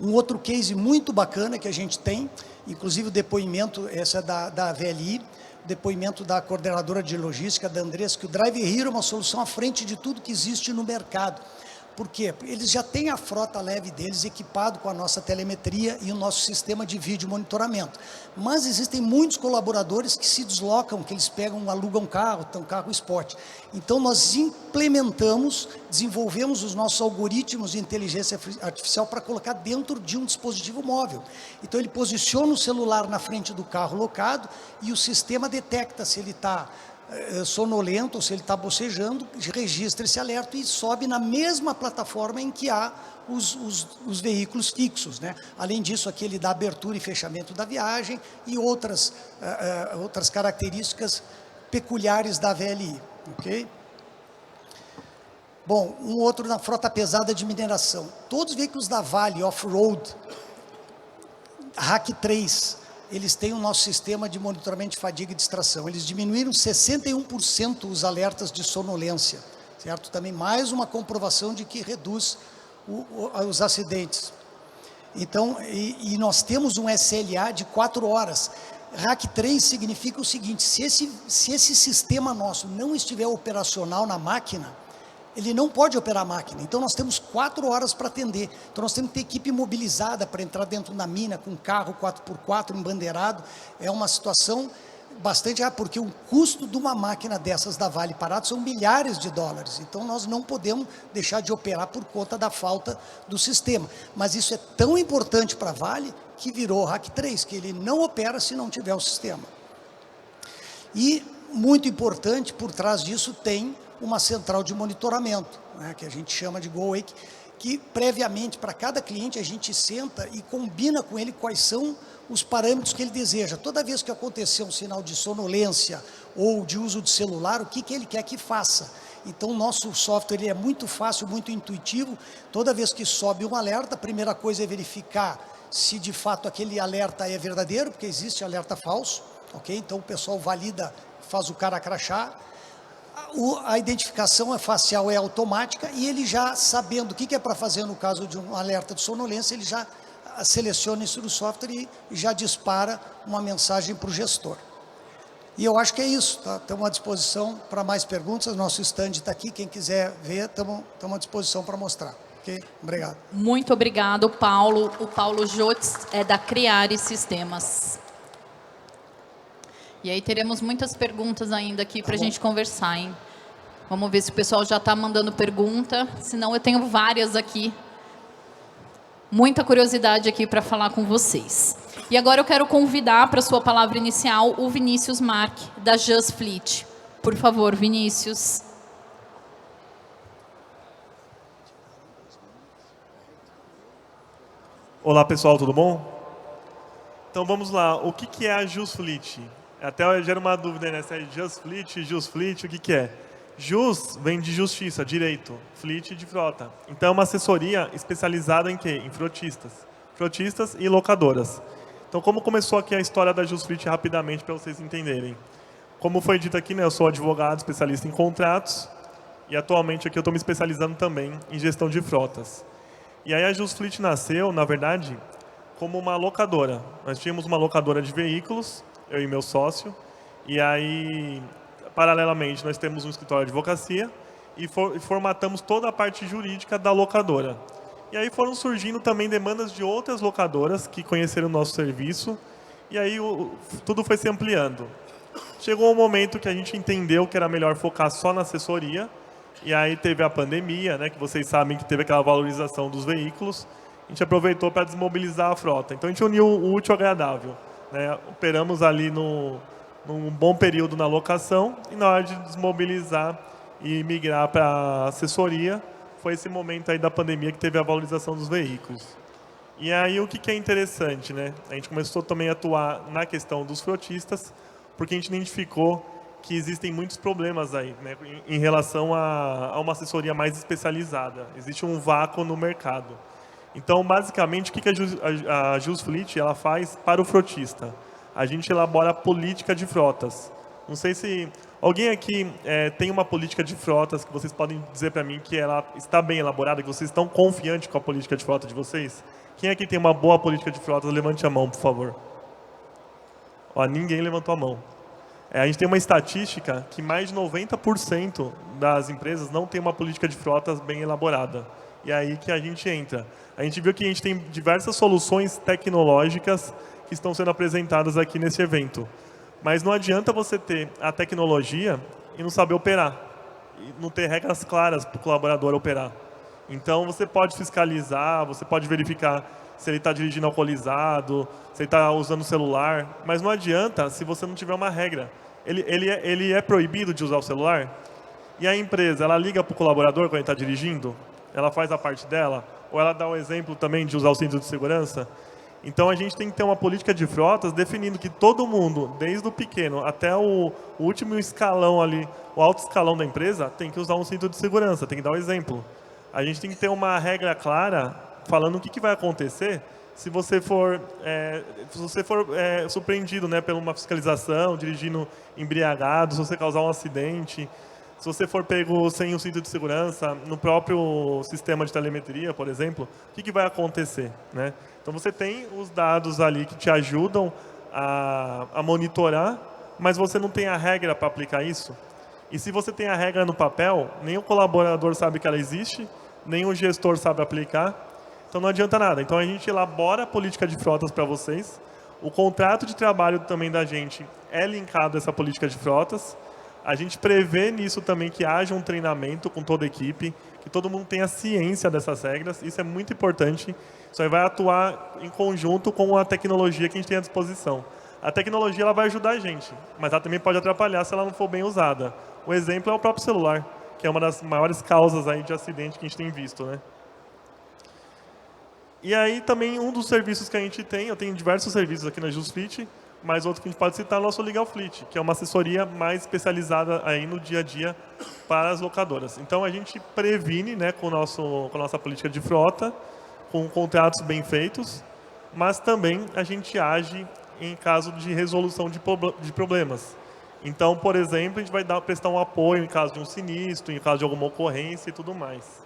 E: Um outro case muito bacana que a gente tem, inclusive o depoimento, essa é da VLI, depoimento da coordenadora de logística, da Andressa, que o Drive Hero é uma solução à frente de tudo que existe no mercado. Por quê? Eles já têm a frota leve deles equipado com a nossa telemetria e o nosso sistema de vídeo monitoramento. Mas existem muitos colaboradores que se deslocam, que eles pegam, alugam um carro spot. Então, nós implementamos, desenvolvemos os nossos algoritmos de inteligência artificial para colocar dentro de um dispositivo móvel. Então, ele posiciona o celular na frente do carro locado e o sistema detecta se ele está sonolento ou se ele está bocejando, registra esse alerta e sobe na mesma plataforma em que há os veículos fixos, né? Além disso, aqui ele dá abertura e fechamento da viagem e outras características peculiares da VLI, ok? Bom, um outro na frota pesada de mineração. Todos os veículos da Vale Off-Road, RAC 3, eles têm o nosso sistema de monitoramento de fadiga e distração. Eles diminuíram 61% os alertas de sonolência, certo? Também mais uma comprovação de que reduz os acidentes. Então, e nós temos um SLA de 4 horas. RAC 3 significa o seguinte, se esse sistema nosso não estiver operacional na máquina, ele não pode operar a máquina. Então, nós temos 4 horas para atender. Então, nós temos que ter equipe mobilizada para entrar dentro da mina, com carro 4x4, embandeirado. É uma situação bastante... porque o custo de uma máquina dessas da Vale parado são milhares de dólares. Então, nós não podemos deixar de operar por conta da falta do sistema. Mas isso é tão importante para a Vale que virou RAC 3, que ele não opera se não tiver o sistema. E, muito importante, por trás disso tem uma central de monitoramento, né, que a gente chama de GoWake, que previamente para cada cliente a gente senta e combina com ele quais são os parâmetros que ele deseja. Toda vez que acontecer um sinal de sonolência ou de uso de celular, o que ele quer que faça. Então, o nosso software ele é muito fácil, muito intuitivo. Toda vez que sobe um alerta, a primeira coisa é verificar se de fato aquele alerta é verdadeiro, porque existe alerta falso, ok? Então, o pessoal valida, faz o cara crachar. A identificação facial é automática e ele já, sabendo o que é para fazer no caso de um alerta de sonolência, ele já seleciona isso no software e já dispara uma mensagem para o gestor. E eu acho que é isso, tá? Estamos à disposição para mais perguntas, nosso stand está aqui, quem quiser ver, estamos à disposição para mostrar. Ok? Obrigado.
A: Muito obrigado, Paulo. O Paulo Jotz é da Criare Sistemas. E aí teremos muitas perguntas ainda aqui para a gente conversar, hein? Vamos ver se o pessoal já está mandando pergunta, senão eu tenho várias aqui. Muita curiosidade aqui para falar com vocês. E agora eu quero convidar para a sua palavra inicial o Vinícius Mark, da Just Fleet. Por favor, Vinícius.
F: Olá, pessoal, tudo bom? Então, vamos lá. O que é a Just Fleet? Até gera uma dúvida, né? Se é Just Fleet, o que é? Jus vem de justiça, direito, fleet de frota. Então, é uma assessoria especializada em quê? Em frotistas e locadoras. Então, como começou aqui a história da Jus Fleet rapidamente, para vocês entenderem. Como foi dito aqui, né, eu sou advogado, especialista em contratos, e atualmente aqui eu estou me especializando também em gestão de frotas. E aí a Jus Fleet nasceu, na verdade, como uma locadora. Nós tínhamos uma locadora de veículos, eu e meu sócio, e aí, paralelamente, nós temos um escritório de advocacia e formatamos toda a parte jurídica da locadora. E aí foram surgindo também demandas de outras locadoras que conheceram o nosso serviço, e aí tudo foi se ampliando. Chegou um momento que a gente entendeu que era melhor focar só na assessoria, e aí teve a pandemia, né, que vocês sabem que teve aquela valorização dos veículos, a gente aproveitou para desmobilizar a frota. Então a gente uniu o útil ao agradável, né? Operamos ali num bom período na locação, e na hora de desmobilizar e migrar para a assessoria, foi esse momento aí da pandemia que teve a valorização dos veículos. E aí o que é interessante, né? A gente começou também a atuar na questão dos frotistas, porque a gente identificou que existem muitos problemas aí, né, em relação a uma assessoria mais especializada. Existe um vácuo no mercado. Então, basicamente, o que a Jus Fleet ela faz para o frotista? A gente elabora a política de frotas. Não sei se alguém aqui tem uma política de frotas que vocês podem dizer para mim que ela está bem elaborada, que vocês estão confiantes com a política de frota de vocês? Quem aqui tem uma boa política de frotas, levante a mão, por favor. Ó, ninguém levantou a mão. A gente tem uma estatística que mais de 90% das empresas não tem uma política de frotas bem elaborada. E é aí que a gente entra. A gente viu que a gente tem diversas soluções tecnológicas que estão sendo apresentadas aqui nesse evento. Mas não adianta você ter a tecnologia e não saber operar. E não ter regras claras para o colaborador operar. Então, você pode fiscalizar, você pode verificar se ele está dirigindo alcoolizado, se ele está usando o celular. Mas não adianta se você não tiver uma regra. Ele é proibido de usar o celular? E a empresa, ela liga para o colaborador quando ele está dirigindo? Ela faz a parte dela? Ou ela dá o exemplo também de usar o cinto de segurança? Então, a gente tem que ter uma política de frotas definindo que todo mundo, desde o pequeno até o último escalão ali, o alto escalão da empresa, tem que usar um cinto de segurança, tem que dar o exemplo. A gente tem que ter uma regra clara falando o que vai acontecer se você for surpreendido, né, por uma fiscalização, dirigindo embriagado, se você causar um acidente, se você for pego sem o cinto de segurança, no próprio sistema de telemetria, por exemplo, o que vai acontecer, né? Então, você tem os dados ali que te ajudam a monitorar, mas você não tem a regra para aplicar isso. E se você tem a regra no papel, nem o colaborador sabe que ela existe, nem o gestor sabe aplicar, então não adianta nada. Então, a gente elabora a política de frotas para vocês. O contrato de trabalho também da gente é linkado a essa política de frotas. A gente prevê nisso também que haja um treinamento com toda a equipe, que todo mundo tenha ciência dessas regras. Isso é muito importante. Isso aí vai atuar em conjunto com a tecnologia que a gente tem à disposição. A tecnologia ela vai ajudar a gente, mas ela também pode atrapalhar se ela não for bem usada. O exemplo é o próprio celular, que é uma das maiores causas aí de acidente que a gente tem visto, né? E aí também um dos serviços que a gente tem, eu tenho diversos serviços aqui na Jus Fleet, mas outro que a gente pode citar é o nosso Legal Fleet, que é uma assessoria mais especializada aí no dia a dia para as locadoras. Então a gente previne, né, com a nossa política de frota, com contratos bem feitos, mas também a gente age em caso de resolução de problemas. Então, por exemplo, a gente vai prestar um apoio em caso de um sinistro, em caso de alguma ocorrência e tudo mais.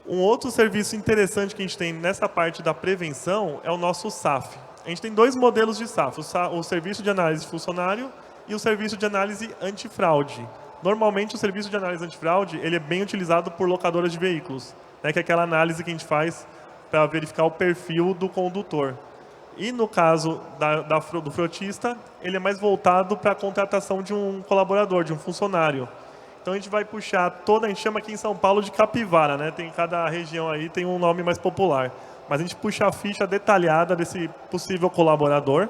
F: Um outro serviço interessante que a gente tem nessa parte da prevenção é o nosso SAF. A gente tem dois modelos de SAF, o serviço de análise de funcionário e o serviço de análise antifraude. Normalmente, o serviço de análise antifraude ele é bem utilizado por locadoras de veículos, né, que é aquela análise que a gente faz para verificar o perfil do condutor. E no caso do frotista, ele é mais voltado para a contratação de um colaborador, de um funcionário. Então a gente vai puxar a gente chama aqui em São Paulo de capivara, né? Tem cada região aí tem um nome mais popular. Mas a gente puxa a ficha detalhada desse possível colaborador,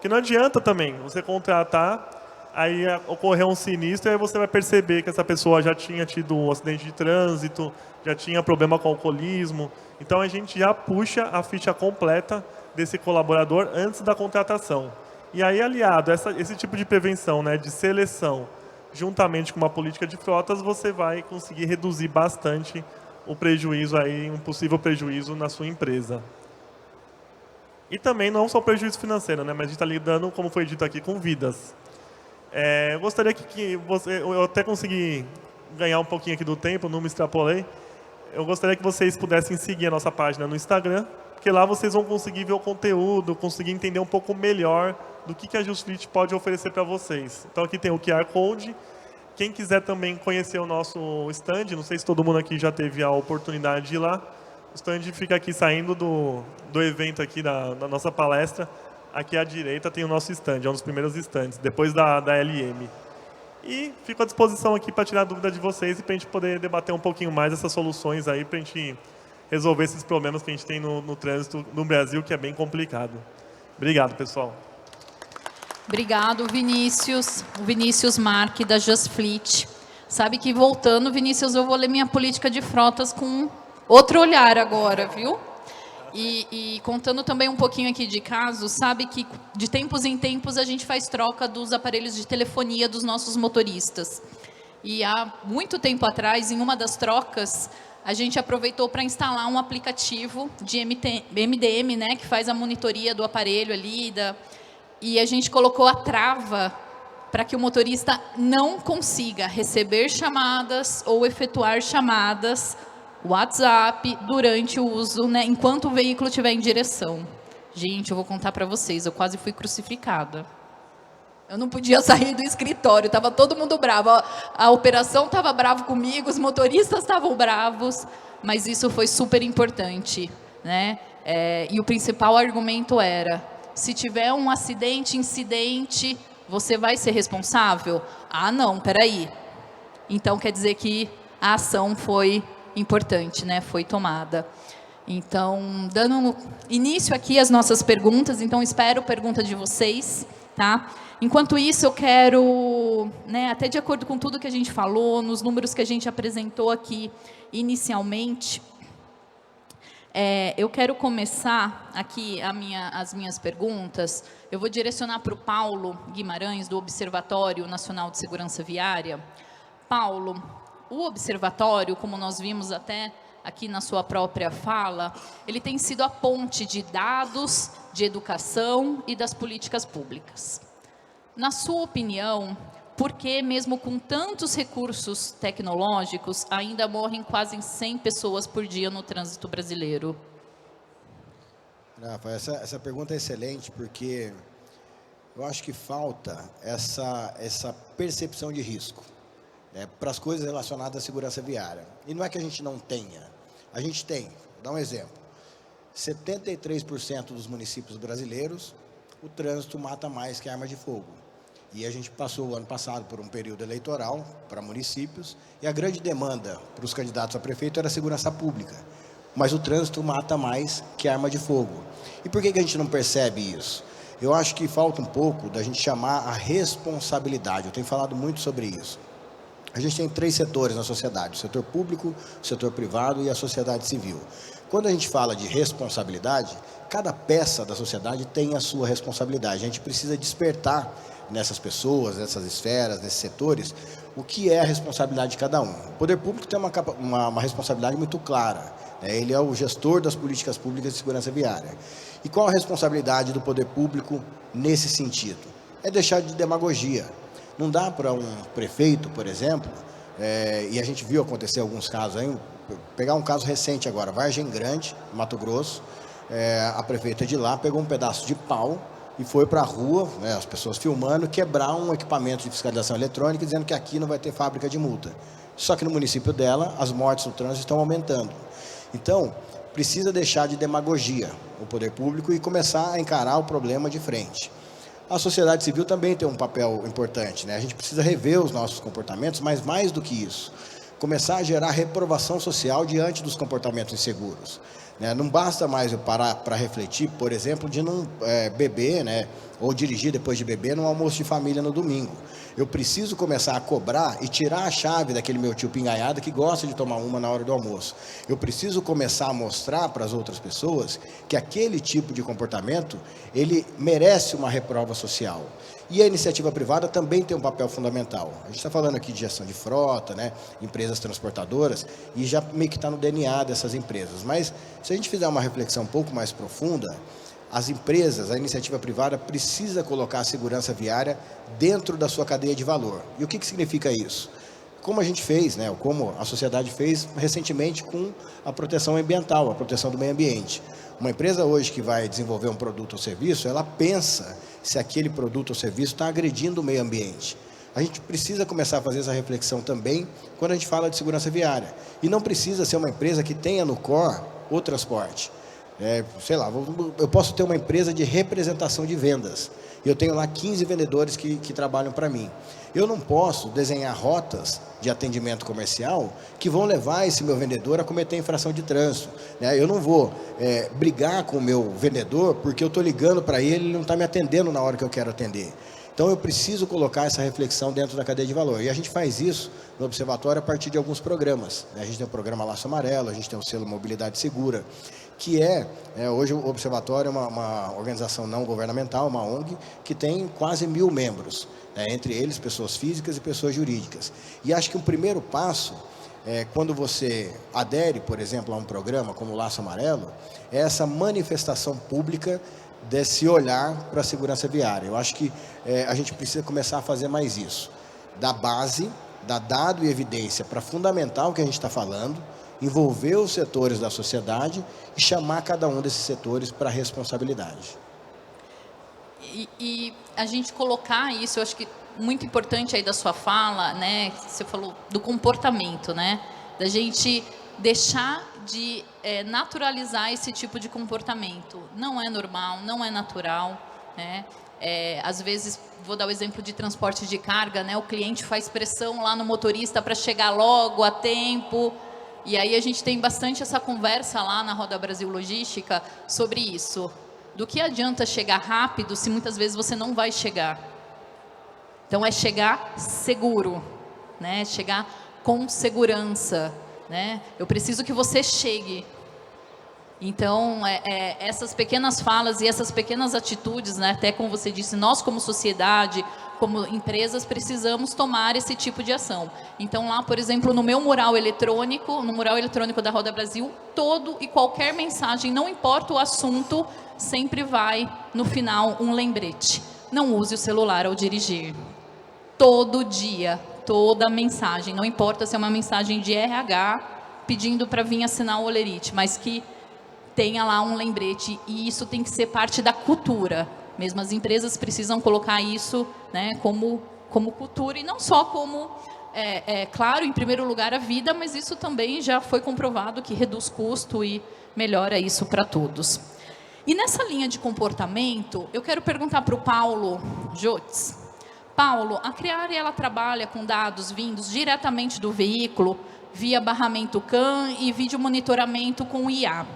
F: que não adianta também você contratar, aí ocorrer um sinistro, e aí você vai perceber que essa pessoa já tinha tido um acidente de trânsito, já tinha problema com alcoolismo. Então a gente já puxa a ficha completa desse colaborador antes da contratação. E aí, aliado a esse tipo de prevenção, né, de seleção, juntamente com uma política de frotas, você vai conseguir reduzir bastante o prejuízo aí, um possível prejuízo na sua empresa. E também não só prejuízo financeiro, né? Mas a gente está lidando, como foi dito aqui, com vidas. Eu gostaria que você... Eu até consegui ganhar um pouquinho aqui do tempo, não me extrapolei. Eu gostaria que vocês pudessem seguir a nossa página no Instagram, porque lá vocês vão conseguir ver o conteúdo, conseguir entender um pouco melhor do que a JustFleet pode oferecer para vocês. Então aqui tem o QR Code. Quem quiser também conhecer o nosso stand, não sei se todo mundo aqui já teve a oportunidade de ir lá. O stand fica aqui saindo do evento aqui, da nossa palestra. Aqui à direita tem o nosso stand, é um dos primeiros stands, depois da LM. E fico à disposição aqui para tirar dúvida de vocês e para a gente poder debater um pouquinho mais essas soluções aí, para a gente resolver esses problemas que a gente tem no trânsito no Brasil, que é bem complicado. Obrigado, pessoal.
A: Obrigado, Vinícius. O Vinícius Marque, da JustFleet. Sabe que, voltando, Vinícius, eu vou ler minha política de frotas com outro olhar agora, viu? E contando também um pouquinho aqui de casos, sabe que de tempos em tempos a gente faz troca dos aparelhos de telefonia dos nossos motoristas. E há muito tempo atrás, em uma das trocas, a gente aproveitou para instalar um aplicativo de MDM, né, que faz a monitoria do aparelho ali, e a gente colocou a trava para que o motorista não consiga receber chamadas ou efetuar chamadas WhatsApp durante o uso, né, enquanto o veículo estiver em direção. Gente, eu vou contar para vocês, eu quase fui crucificada. Eu não podia sair do escritório, estava todo mundo bravo. A operação estava brava comigo, os motoristas estavam bravos, mas isso foi super importante, né? E o principal argumento era: se tiver um incidente, você vai ser responsável? Ah, não, peraí. Então, quer dizer que a ação foi importante, né? Foi tomada. Então, dando início aqui às nossas perguntas, então espero pergunta de vocês, tá? Enquanto isso, eu quero, né, até de acordo com tudo que a gente falou, nos números que a gente apresentou aqui inicialmente, eu quero começar aqui as minhas perguntas. Eu vou direcionar para o Paulo Guimarães, do Observatório Nacional de Segurança Viária. Paulo, o Observatório, como nós vimos até aqui na sua própria fala, ele tem sido a ponte de dados, de educação e das políticas públicas. Na sua opinião, por que, mesmo com tantos recursos tecnológicos, ainda morrem quase 100 pessoas por dia no trânsito brasileiro?
C: Rafa, essa pergunta é excelente, porque eu acho que falta essa percepção de risco, né, para as coisas relacionadas à segurança viária. E não é que a gente não tenha, a gente tem. Vou dar um exemplo. 73% dos municípios brasileiros, o trânsito mata mais que arma de fogo. E a gente passou o ano passado por um período eleitoral para municípios, e a grande demanda para os candidatos a prefeito era a segurança pública. Mas o trânsito mata mais que arma de fogo. E por que a gente não percebe isso? Eu acho que falta um pouco da gente chamar a responsabilidade. Eu tenho falado muito sobre isso. A gente tem 3 setores na sociedade: o setor público, o setor privado e a sociedade civil. Quando a gente fala de responsabilidade, cada peça da sociedade tem a sua responsabilidade. A gente precisa despertar nessas pessoas, nessas esferas, nesses setores, o que é a responsabilidade de cada um. O poder público tem uma responsabilidade muito clara, né? Ele é o gestor das políticas públicas de segurança viária. E qual a responsabilidade do poder público nesse sentido? É deixar de demagogia. Não dá para um prefeito, por exemplo, e a gente viu acontecer alguns casos aí, pegar um caso recente agora, Vargem Grande, Mato Grosso, a prefeita de lá pegou um pedaço de pau e foi para a rua, né, as pessoas filmando, quebrar um equipamento de fiscalização eletrônica, dizendo que aqui não vai ter fábrica de multa. Só que no município dela, as mortes no trânsito estão aumentando. Então, precisa deixar de demagogia o poder público e começar a encarar o problema de frente. A sociedade civil também tem um papel importante, né? A gente precisa rever os nossos comportamentos, mas mais do que isso, começar a gerar reprovação social diante dos comportamentos inseguros. né? Não basta mais eu parar para refletir, por exemplo, de não beber, né? Ou dirigir depois de beber num almoço de família no domingo. Eu preciso começar a cobrar e tirar a chave daquele meu tio pinganhado que gosta de tomar uma na hora do almoço. Eu preciso começar a mostrar para as outras pessoas que aquele tipo de comportamento, ele merece uma reprova social. E a iniciativa privada também tem um papel fundamental. A gente está falando aqui de gestão de frota, né, empresas transportadoras, e já meio que está no DNA dessas empresas. Mas se a gente fizer uma reflexão um pouco mais profunda, as empresas, a iniciativa privada precisa colocar a segurança viária dentro da sua cadeia de valor. E o que significa isso? Como a gente fez, né, como a sociedade fez recentemente com a proteção ambiental, a proteção do meio ambiente. Uma empresa hoje que vai desenvolver um produto ou serviço, ela pensa se aquele produto ou serviço está agredindo o meio ambiente. A gente precisa começar a fazer essa reflexão também quando a gente fala de segurança viária. E não precisa ser uma empresa que tenha no core o transporte. Sei lá, eu posso ter uma empresa de representação de vendas. Eu tenho lá 15 vendedores que trabalham para mim. Eu não posso desenhar rotas de atendimento comercial que vão levar esse meu vendedor a cometer infração de trânsito, né? Eu não vou brigar com o meu vendedor porque eu estou ligando para ele e ele não está me atendendo na hora que eu quero atender. Então eu preciso colocar essa reflexão dentro da cadeia de valor. E a gente faz isso no Observatório a partir de alguns programas, né? A gente tem o programa Laço Amarelo, a gente tem o selo Mobilidade Segura, que hoje o Observatório é uma organização não governamental, uma ONG, que tem quase 1000 membros, né? Entre eles pessoas físicas e pessoas jurídicas. E acho que um primeiro passo, quando você adere, por exemplo, a um programa como o Laço Amarelo, é essa manifestação pública desse olhar para a segurança viária. Eu acho que a gente precisa começar a fazer mais isso. Da base, dar dado e evidência para fundamentar o que a gente está falando, envolver os setores da sociedade e chamar cada um desses setores para a responsabilidade.
A: E a gente colocar isso, eu acho que muito importante aí da sua fala, né? Você falou do comportamento, né? Da gente deixar de naturalizar esse tipo de comportamento. Não é normal, não é natural, né? Às vezes, vou dar o exemplo de transporte de carga, né? O cliente faz pressão lá no motorista para chegar logo, a tempo. E aí a gente tem bastante essa conversa lá na Roda Brasil Logística sobre isso. Do que adianta chegar rápido se muitas vezes você não vai chegar? Então é chegar seguro, né? Chegar com segurança, né? Eu preciso que você chegue. Então, essas pequenas falas e essas pequenas atitudes, né? Até como você disse, nós como sociedade, como empresas, precisamos tomar esse tipo de ação. Então, lá, por exemplo, no meu mural eletrônico, no mural eletrônico da Roda Brasil, todo e qualquer mensagem, não importa o assunto, sempre vai, no final, um lembrete. Não use o celular ao dirigir. Todo dia, toda mensagem, não importa se é uma mensagem de RH, pedindo para vir assinar o Olerite, mas que tenha lá um lembrete, e isso tem que ser parte da cultura. Mesmo as empresas precisam colocar isso, né, como cultura, e não só como, claro, em primeiro lugar a vida, mas isso também já foi comprovado que reduz custo e melhora isso para todos. E nessa linha de comportamento, eu quero perguntar para o Paulo Jotz. Paulo, a Creare, ela trabalha com dados vindos diretamente do veículo, via barramento CAN e vídeo monitoramento com IA.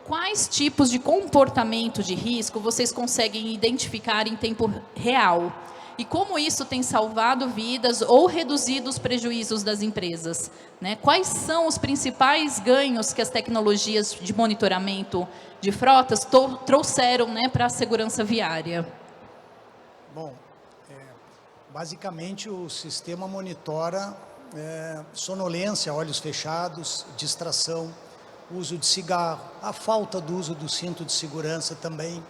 A: Quais tipos de comportamento de risco vocês conseguem identificar em tempo real? E como isso tem salvado vidas ou reduzido os prejuízos das empresas, né? Quais são os principais ganhos que as tecnologias de monitoramento de frotas trouxeram, né, para a segurança viária?
E: Bom, basicamente o sistema monitora sonolência, olhos fechados, distração, uso de cigarro, a falta do uso do cinto de segurança também.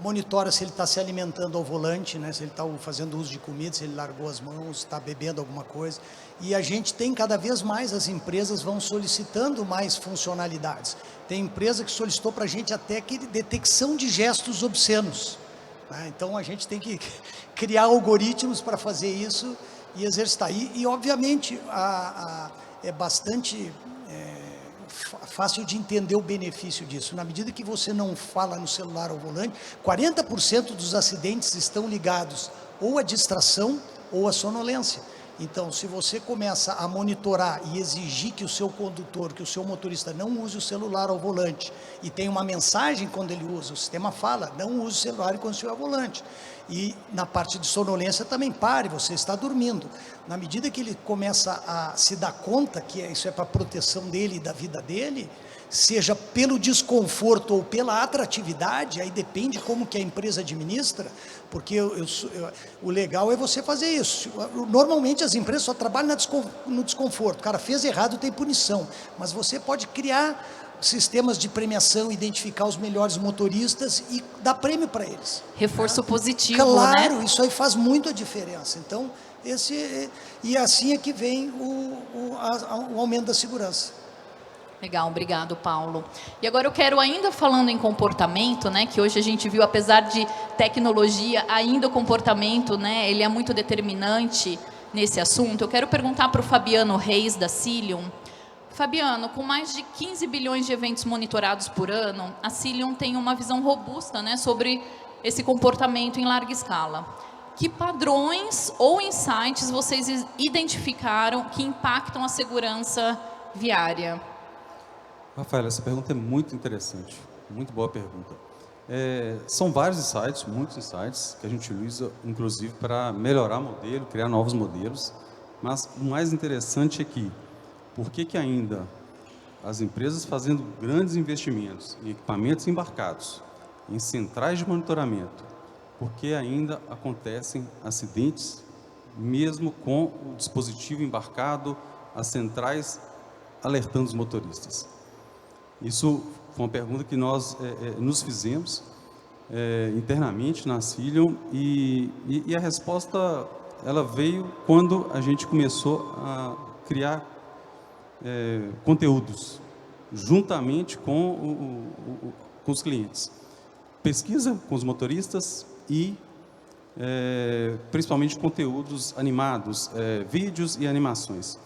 E: Monitora se ele está se alimentando ao volante, né? Se ele está fazendo uso de comida, se ele largou as mãos, está bebendo alguma coisa. E a gente tem cada vez mais, as empresas vão solicitando mais funcionalidades. Tem empresa que solicitou para a gente até detecção de gestos obscenos, né? Então a gente tem que criar algoritmos para fazer isso e exercitar. E obviamente é bastante fácil de entender o benefício disso. Na medida que você não fala no celular ao volante, 40% dos acidentes estão ligados ou à distração ou à sonolência. Então, se você começa a monitorar e exigir que o seu condutor, que o seu motorista não use o celular ao volante, e tem uma mensagem quando ele usa, o sistema fala, não use o celular quando estiver ao volante. E na parte de sonolência também pare, você está dormindo. Na medida que ele começa a se dar conta que isso é para a proteção dele e da vida dele, seja pelo desconforto ou pela atratividade, aí depende como que a empresa administra, porque o legal é você fazer isso. Normalmente as empresas só trabalham no desconforto, o cara fez errado, tem punição, mas você pode criar sistemas de premiação, identificar os melhores motoristas e dar prêmio para eles.
A: Reforço positivo,
E: claro,
A: né?
E: Isso aí faz muito a diferença. Então, e assim é que vem o aumento da segurança.
A: Legal, obrigado, Paulo. E agora eu quero, ainda falando em comportamento, né, que hoje a gente viu, apesar de tecnologia, ainda o comportamento, né, ele é muito determinante nesse assunto. Eu quero perguntar para o Fabiano Reis, da Cilium. Fabiano, com mais de 15 bilhões de eventos monitorados por ano, a Cilium tem uma visão robusta, né, sobre esse comportamento em larga escala. Que padrões ou insights vocês identificaram que impactam a segurança viária?
B: Rafael, essa pergunta é muito interessante, muito boa pergunta. São vários insights, muitos insights, que a gente usa, inclusive, para melhorar o modelo, criar novos modelos, mas o mais interessante é que, por que ainda as empresas fazendo grandes investimentos em equipamentos embarcados, em centrais de monitoramento, por que ainda acontecem acidentes, mesmo com o dispositivo embarcado, as centrais alertando os motoristas? Isso foi uma pergunta que nós nos fizemos internamente na Cilium e a resposta ela veio quando a gente começou a criar conteúdos juntamente com os clientes. Pesquisa com os motoristas e principalmente conteúdos animados, vídeos e animações.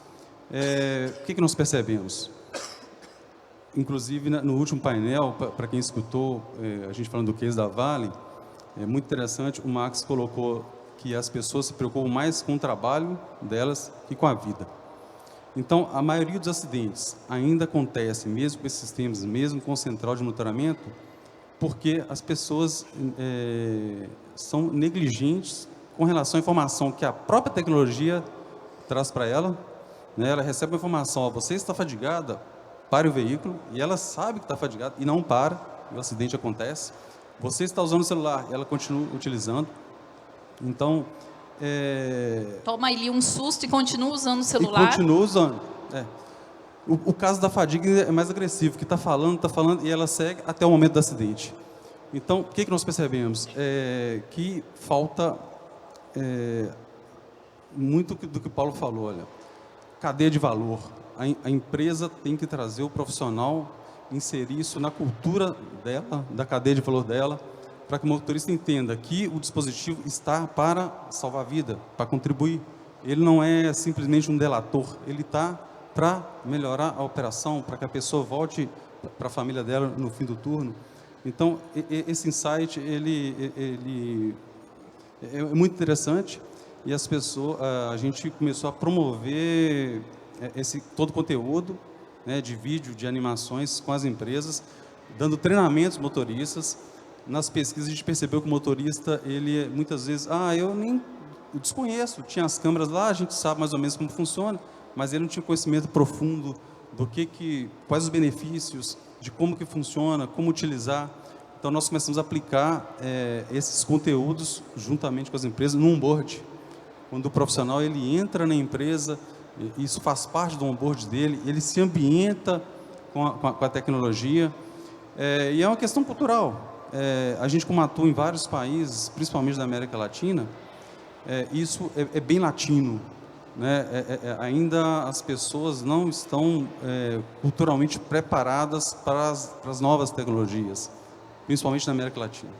B: O que nós percebemos? Inclusive, no último painel, para quem escutou a gente falando do case da Vale, é muito interessante, o Max colocou que as pessoas se preocupam mais com o trabalho delas que com a vida. Então, a maioria dos acidentes ainda acontece, mesmo com esses sistemas, mesmo com o central de monitoramento, porque as pessoas são negligentes com relação à informação que a própria tecnologia traz para ela, né? Ela recebe uma informação, ó, você está fadigada, pare o veículo, e ela sabe que está fadigada e não para, e o acidente acontece. Você está usando o celular, ela continua utilizando. Então,
A: toma ali um susto e continua usando o celular.
B: E continua usando. O caso da fadiga é mais agressivo, que está falando, e ela segue até o momento do acidente. Então, o que nós percebemos? Que falta muito do que o Paulo falou, olha, cadeia de valor. A empresa tem que trazer o profissional, inserir isso na cultura dela, da cadeia de valor dela, para que o motorista entenda que o dispositivo está para salvar a vida, para contribuir. Ele não é simplesmente um delator, ele está para melhorar a operação, para que a pessoa volte para a família dela no fim do turno. Então, esse insight, ele é muito interessante, e as pessoas, a gente começou a promover todo o conteúdo, né, de vídeo, de animações com as empresas, dando treinamentos motoristas. Nas pesquisas a gente percebeu que o motorista, ele muitas vezes, eu desconheço, tinha as câmeras lá, a gente sabe mais ou menos como funciona, mas ele não tinha conhecimento profundo do quais os benefícios, de como que funciona, como utilizar. Então nós começamos a aplicar esses conteúdos juntamente com as empresas no onboard. Quando o profissional ele entra na empresa, isso faz parte do onboard dele, ele se ambienta com a tecnologia, e é uma questão cultural. A gente, como atua em vários países, principalmente da América Latina, isso é bem latino, né? Ainda as pessoas não estão culturalmente preparadas para as novas tecnologias, principalmente na América Latina.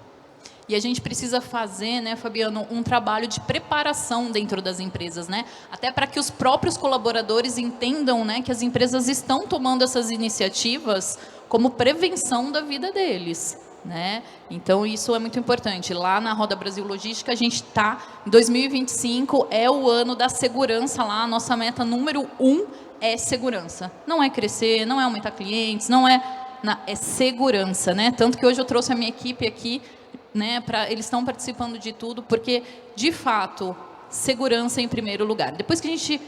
A: E a gente precisa fazer, né, Fabiano, um trabalho de preparação dentro das empresas, né? Até para que os próprios colaboradores entendam, né, que as empresas estão tomando essas iniciativas como prevenção da vida deles, né? Então, isso é muito importante. Lá na Roda Brasil Logística, a gente está, em 2025, é o ano da segurança lá, a nossa meta número 1 é segurança. Não é crescer, não é aumentar clientes, não é... é segurança, né? Tanto que hoje eu trouxe a minha equipe aqui, né? Eles estão participando de tudo, porque, de fato, segurança em primeiro lugar. Depois que a gente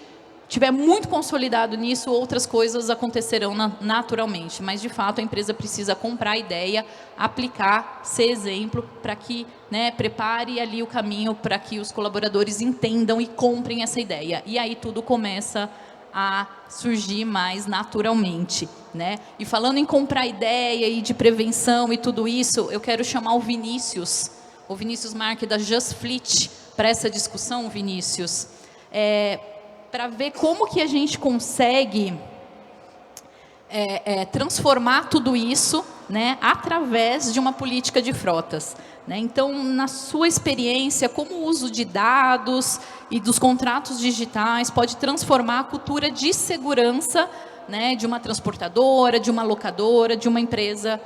A: tiver muito consolidado nisso, outras coisas acontecerão naturalmente. Mas, de fato, a empresa precisa comprar a ideia, aplicar, ser exemplo, para que, né, prepare ali o caminho para que os colaboradores entendam e comprem essa ideia. E aí tudo começa a surgir mais naturalmente, né? E falando em comprar ideia e de prevenção e tudo isso, eu quero chamar o Vinícius Marque da Just Fleet para essa discussão, Vinícius, para ver como que a gente consegue transformar tudo isso, né, através de uma política de frotas, né? Então, na sua experiência, como o uso de dados e dos contratos digitais pode transformar a cultura de segurança, né, de uma transportadora, de uma locadora, de uma empresa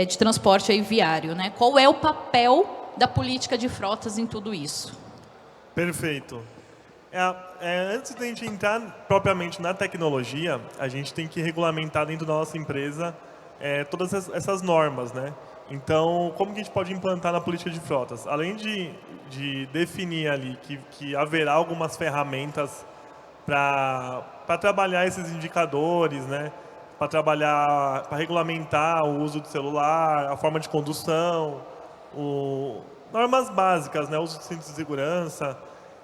A: de transporte aí viário, né? Qual é o papel da política de frotas em tudo isso?
F: Perfeito. Antes da gente entrar propriamente na tecnologia, a gente tem que regulamentar dentro da nossa empresa todas essas normas, né? Então, como que a gente pode implantar na política de frotas? Além de definir ali que haverá algumas ferramentas para trabalhar esses indicadores, né? Para regulamentar o uso do celular, a forma de condução, normas básicas, né? O uso de cinto de segurança.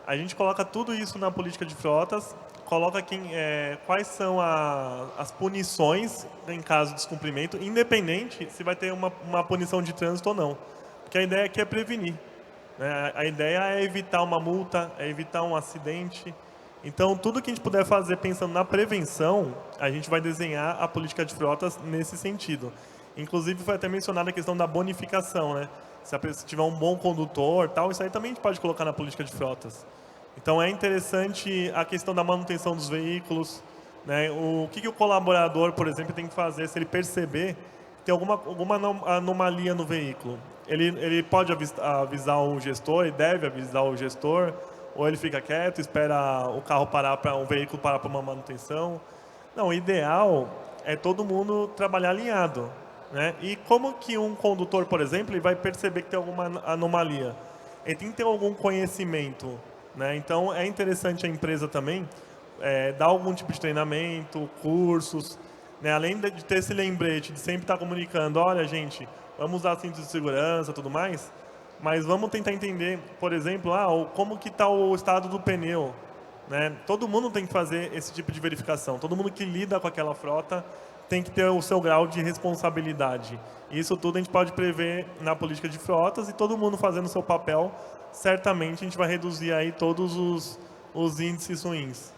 F: A gente coloca tudo isso na política de frotas, coloca quais são as punições em caso de descumprimento, independente se vai ter uma punição de trânsito ou não. Porque a ideia aqui é prevenir, né? A ideia é evitar uma multa, é evitar um acidente. Então, tudo que a gente puder fazer pensando na prevenção, a gente vai desenhar a política de frotas nesse sentido. Inclusive, foi até mencionada a questão da bonificação, né? Se tiver um bom condutor, tal, isso aí também a gente pode colocar na política de frotas. Então, é interessante a questão da manutenção dos veículos, né? O que o colaborador, por exemplo, tem que fazer se ele perceber que tem alguma anomalia no veículo. Ele pode avisar o gestor, ele deve avisar o gestor, ou ele fica quieto, espera o carro parar o veículo parar para uma manutenção. Não, o ideal é todo mundo trabalhar alinhado, né? E como que um condutor, por exemplo, ele vai perceber que tem alguma anomalia? Ele tem que ter algum conhecimento, né? Então, é interessante a empresa também dar algum tipo de treinamento, cursos, né? Além de ter esse lembrete, de sempre estar comunicando, olha, gente, vamos usar cinto de segurança e tudo mais, mas vamos tentar entender, por exemplo, como que está o estado do pneu, né? Todo mundo tem que fazer esse tipo de verificação. Todo mundo que lida com aquela frota tem que ter o seu grau de responsabilidade. Isso tudo a gente pode prever na política de frotas, e todo mundo fazendo o seu papel, certamente a gente vai reduzir aí todos os índices ruins.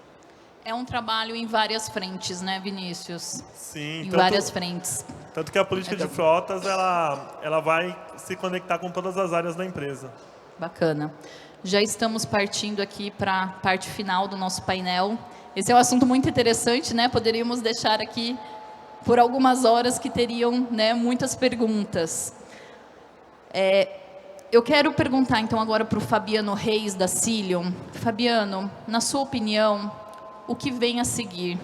A: É um trabalho em várias frentes, né, Vinícius?
F: Sim.
A: Em várias frentes.
F: Tanto que a política de frotas, ela vai se conectar com todas as áreas da empresa.
A: Bacana. Já estamos partindo aqui para a parte final do nosso painel. Esse é um assunto muito interessante, né? Poderíamos deixar aqui por algumas horas que teriam, né, muitas perguntas. Eu quero perguntar, então, agora para o Fabiano Reis, da Cilium. Fabiano, na sua opinião, o que vem a seguir?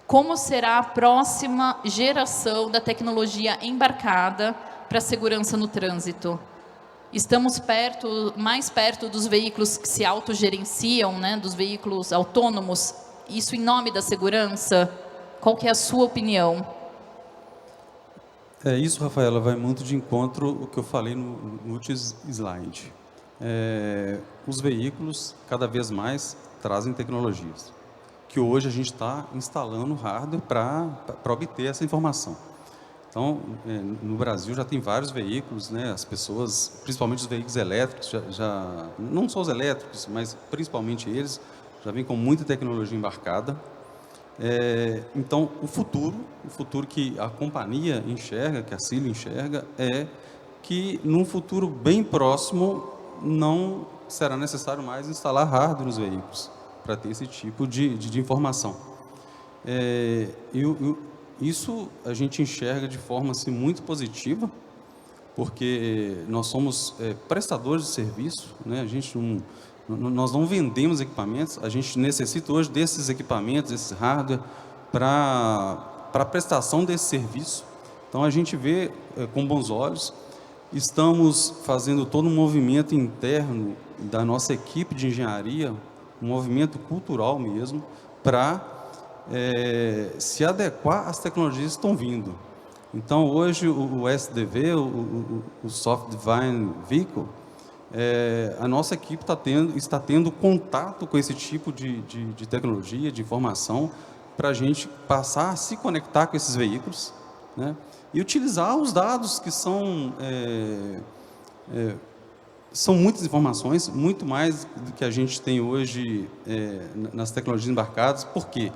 A: Como será a próxima geração da tecnologia embarcada para a segurança no trânsito? Estamos mais perto dos veículos que se autogerenciam, né, dos veículos autônomos, isso em nome da segurança? Qual que é a sua opinião?
B: Isso, Rafaela, vai muito de encontro ao que eu falei no último slide. Os veículos, cada vez mais, trazem tecnologias, que hoje a gente está instalando hardware para obter essa informação. Então, no Brasil já tem vários veículos, né? As pessoas, principalmente os veículos elétricos, não só os elétricos, mas principalmente eles, já vêm com muita tecnologia embarcada. Então, o futuro que a companhia enxerga, que a Cilium enxerga, é que num futuro bem próximo não será necessário mais instalar hardware nos veículos para ter esse tipo de informação. isso a gente enxerga de forma assim, muito positiva, porque nós somos prestadores de serviço, né? Nós não vendemos equipamentos, a gente necessita hoje desses equipamentos, desse hardware, para prestação desse serviço. Então, a gente vê com bons olhos. Estamos fazendo todo um movimento interno da nossa equipe de engenharia, um movimento cultural mesmo, para se adequar às tecnologias que estão vindo. Então, hoje, o SDV, o Software Defined Vehicle, a nossa equipe está tendo contato com esse tipo de tecnologia, de informação, para a gente passar a se conectar com esses veículos, né? E utilizar os dados que são muitas informações, muito mais do que a gente tem hoje nas tecnologias embarcadas. Por quê?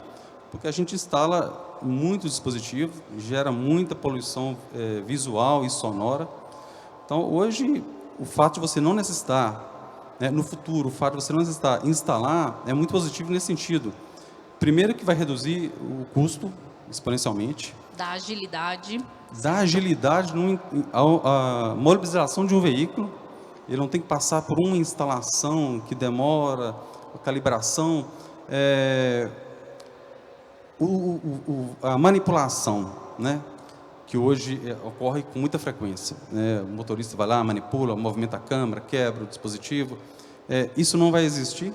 B: Porque a gente instala muitos dispositivos, gera muita poluição visual e sonora. Então, hoje, o fato de você não necessitar, no futuro, o fato de você não necessitar instalar é muito positivo nesse sentido. Primeiro que vai reduzir o custo exponencialmente.
A: Da agilidade.
B: Da agilidade, a mobilização de um veículo. Ele não tem que passar por uma instalação que demora, a calibração. A manipulação, né? Que hoje ocorre com muita frequência, né? O motorista vai lá, manipula, movimenta a câmera, quebra o dispositivo. Isso não vai existir,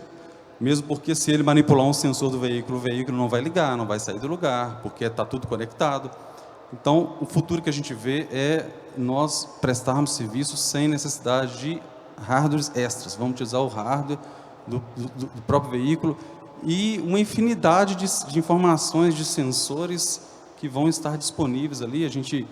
B: mesmo porque se ele manipular um sensor do veículo, o veículo não vai ligar, não vai sair do lugar, porque está tudo conectado. Então, o futuro que a gente vê é nós prestarmos serviços sem necessidade de hardwares extras. Vamos utilizar o hardware do próprio veículo e uma infinidade de informações, de sensores que vão estar disponíveis ali. A gente,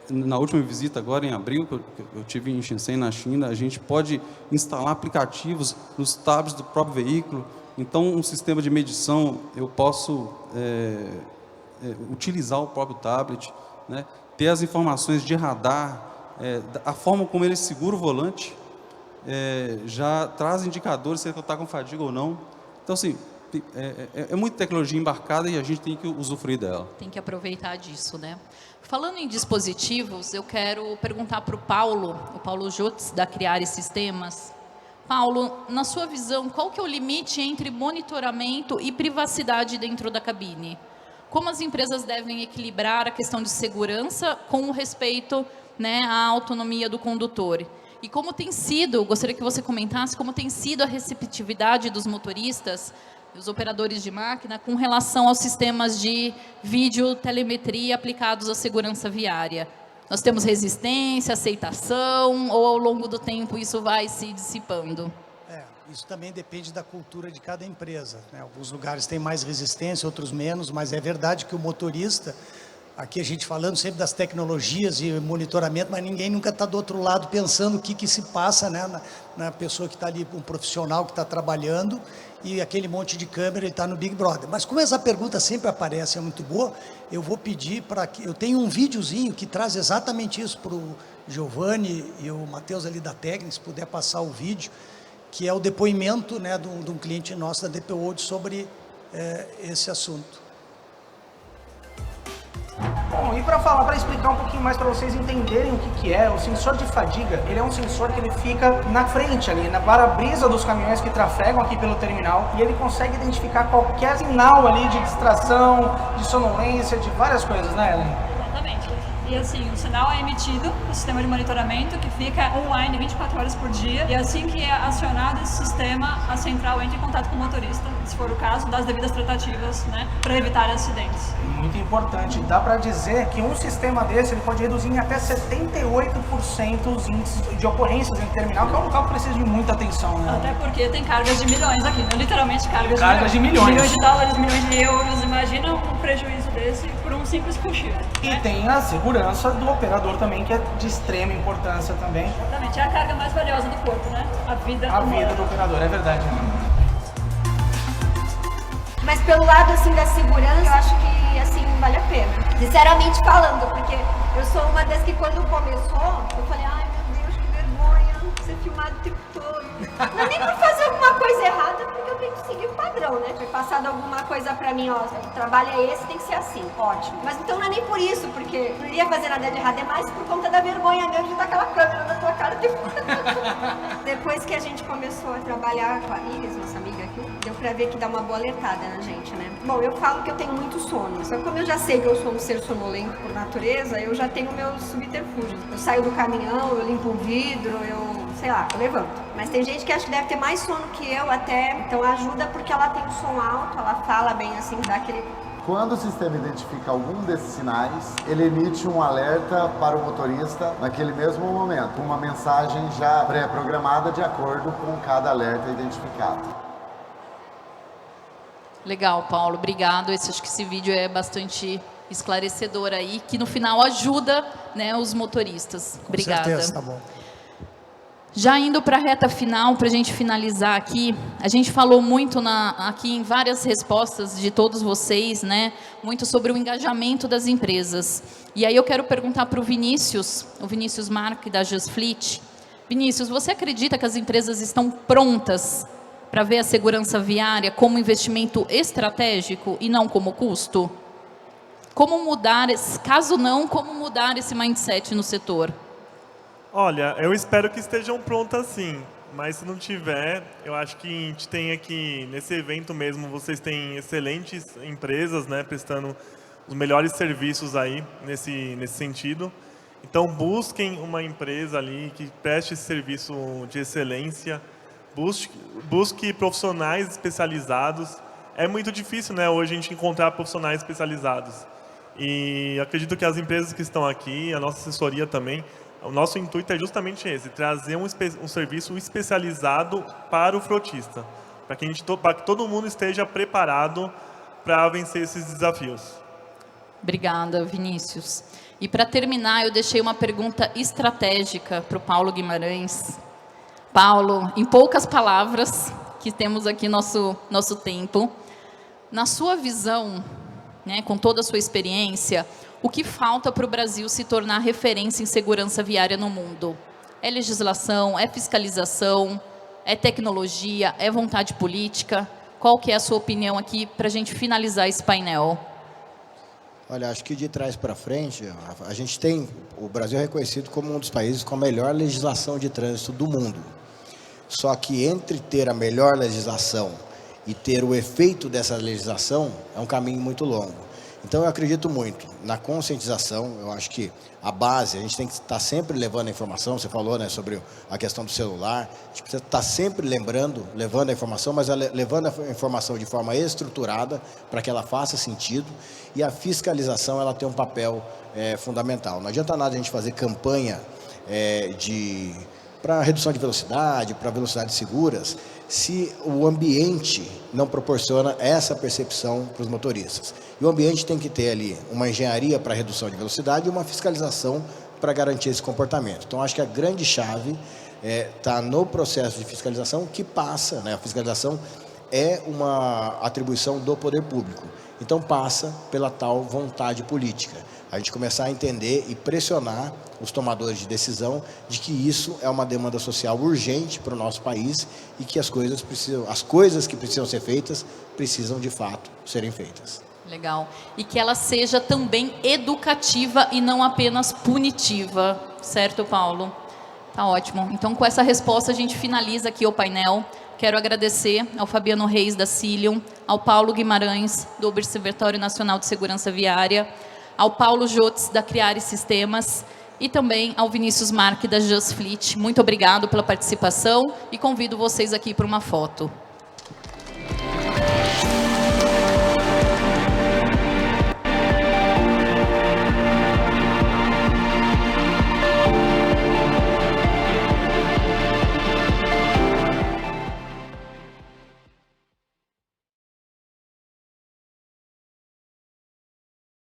B: na última visita agora em abril, que eu tive em Shenzhen, na China, a gente pode instalar aplicativos nos tablets do próprio veículo. Então, um sistema de medição, eu posso utilizar o próprio tablet, né? Ter as informações de radar, a forma como ele segura o volante, já traz indicadores se ele está com fadiga ou não. Então, assim, é muita tecnologia embarcada e a gente tem que usufruir dela.
A: Tem que aproveitar disso, né? Falando em dispositivos, eu quero perguntar para o Paulo Jutz, da Criare Sistemas. Paulo, na sua visão, qual que é o limite entre monitoramento e privacidade dentro da cabine? Como as empresas devem equilibrar a questão de segurança com o respeito, né, à autonomia do condutor? E como tem sido, gostaria que você comentasse, como tem sido a receptividade dos motoristas, os operadores de máquina, com relação aos sistemas de vídeo, telemetria aplicados à segurança viária? Nós temos resistência, aceitação, ou ao longo do tempo isso vai se dissipando?
E: Isso também depende da cultura de cada empresa, né? Alguns lugares têm mais resistência, outros menos, mas é verdade que o motorista, aqui a gente falando sempre das tecnologias e monitoramento, mas ninguém nunca está do outro lado pensando o que se passa, né, na pessoa que está ali, um profissional que está trabalhando, e aquele monte de câmera, ele está no Big Brother. Mas como essa pergunta sempre aparece, é muito boa, eu vou pedir para que... Eu tenho um videozinho que traz exatamente isso para o Giovanni e o Matheus ali da técnica, se puder passar o vídeo, que é o depoimento, né, de um cliente nosso da DP World sobre esse assunto.
G: Bom, e para explicar um pouquinho mais para vocês entenderem o que é, o sensor de fadiga, ele é um sensor que ele fica na frente ali, na para-brisa dos caminhões que trafegam aqui pelo terminal, e ele consegue identificar qualquer sinal ali de distração, de sonolência, de várias coisas, né, Ellen?
H: Exatamente. E assim, o sinal é emitido no sistema de monitoramento, que fica online 24 horas por dia, e assim que é acionado esse sistema, a central entra em contato com o motorista, se for o caso, das devidas tratativas, né, para evitar acidentes.
G: Muito importante. Dá para dizer que um sistema desse ele pode reduzir em até 78% os índices de ocorrências em terminal, que é um local que precisa de muita atenção, né?
H: Até porque tem cargas de milhões aqui, né? Literalmente cargas
G: de milhões.
H: Milhões de dólares, milhões de euros. Imagina um prejuízo desse por um simples cochilo.
G: E tem a segurança do operador também, que é de extrema importância também.
H: Exatamente, é a carga mais valiosa do corpo, né? A vida
G: do operador, é verdade, né?
I: Mas pelo lado, assim, da segurança, eu acho que, assim, vale a pena. Sinceramente falando, porque eu sou uma das que quando começou, eu falei, ai meu Deus, que vergonha ser filmado o tempo todo. Não é nem por fazer alguma coisa errada, porque eu tenho que seguir o padrão, né? foi passado alguma coisa pra mim, ó, o trabalho é esse, tem que ser assim, ótimo. Mas então não é nem por isso, porque não iria fazer nada de errado, é mais por conta da vergonha mesmo de dar aquela câmera na tua cara. Depois que a gente começou a trabalhar com a Iris, nossa amiga aqui, deu pra ver que dá uma boa alertada na gente, né? Bom, eu falo que eu tenho muito sono, só que como eu já sei que eu sou um ser sonolento por natureza, eu já tenho meus subterfúgios. Eu saio do caminhão, eu limpo o vidro, eu, sei lá, eu levanto. Mas tem gente que acha que deve ter mais sono que eu até, então ajuda porque ela tem um som alto, ela fala bem assim, dá aquele...
J: Quando o sistema identifica algum desses sinais, ele emite um alerta para o motorista naquele mesmo momento, uma mensagem já pré-programada de acordo com cada alerta identificado.
A: Legal, Paulo, obrigado. Acho que esse vídeo é bastante esclarecedor aí, que no final ajuda, né, os motoristas. Obrigada.
E: Com certeza, tá bom.
A: Já indo para a reta final, para a gente finalizar aqui, a gente falou muito aqui em várias respostas de todos vocês, né, muito sobre o engajamento das empresas. E aí eu quero perguntar para o Vinícius Marque, da JustFleet. Vinícius, você acredita que as empresas estão prontas para ver a segurança viária como investimento estratégico e não como custo? Como mudar, caso não, como mudar esse mindset no setor?
F: Olha, eu espero que estejam prontas sim, mas se não tiver, eu acho que a gente tem aqui, nesse evento mesmo, vocês têm excelentes empresas, né, prestando os melhores serviços aí nesse sentido. Então, busquem uma empresa ali que preste esse serviço de excelência, busque profissionais especializados. É muito difícil, né, hoje a gente encontrar profissionais especializados. E acredito que as empresas que estão aqui, a nossa assessoria também, o nosso intuito é justamente esse, trazer um serviço especializado para o frotista, para que todo mundo esteja preparado para vencer esses desafios.
A: Obrigada, Vinícius. E para terminar, eu deixei uma pergunta estratégica para o Paulo Guimarães. Paulo, em poucas palavras, que temos aqui nosso tempo, na sua visão, né, com toda a sua experiência, o que falta para o Brasil se tornar referência em segurança viária no mundo? É legislação, é fiscalização, é tecnologia, é vontade política? Qual que é a sua opinião aqui para a gente finalizar esse painel?
C: Olha, acho que de trás para frente, a gente tem, o Brasil é reconhecido como um dos países com a melhor legislação de trânsito do mundo. Só que entre ter a melhor legislação e ter o efeito dessa legislação, é um caminho muito longo. Então, eu acredito muito na conscientização. Eu acho que a base, a gente tem que estar sempre levando a informação. Você falou, né, sobre a questão do celular. A gente precisa estar sempre levando a informação, mas levando a informação de forma estruturada para que ela faça sentido. E a fiscalização, ela tem um papel fundamental. Não adianta nada a gente fazer campanha para redução de velocidade, para velocidades seguras, se o ambiente não proporciona essa percepção para os motoristas. E o ambiente tem que ter ali uma engenharia para redução de velocidade e uma fiscalização para garantir esse comportamento. Então, acho que a grande chave está no processo de fiscalização que passa, né? A fiscalização é uma atribuição do poder público. Então, passa pela tal vontade política. A gente começar a entender e pressionar os tomadores de decisão de que isso é uma demanda social urgente para o nosso país e que as coisas que precisam ser feitas precisam, de fato, serem feitas.
A: Legal. E que ela seja também educativa e não apenas punitiva. Certo, Paulo? Tá ótimo. Então, com essa resposta, a gente finaliza aqui o painel. Quero agradecer ao Fabiano Reis, da Cilium, ao Paulo Guimarães, do Observatório Nacional de Segurança Viária, ao Paulo Jotz, da Criare Sistemas, e também ao Vinícius Marque, da JustFleet. Muito obrigado pela participação e convido vocês aqui para uma foto.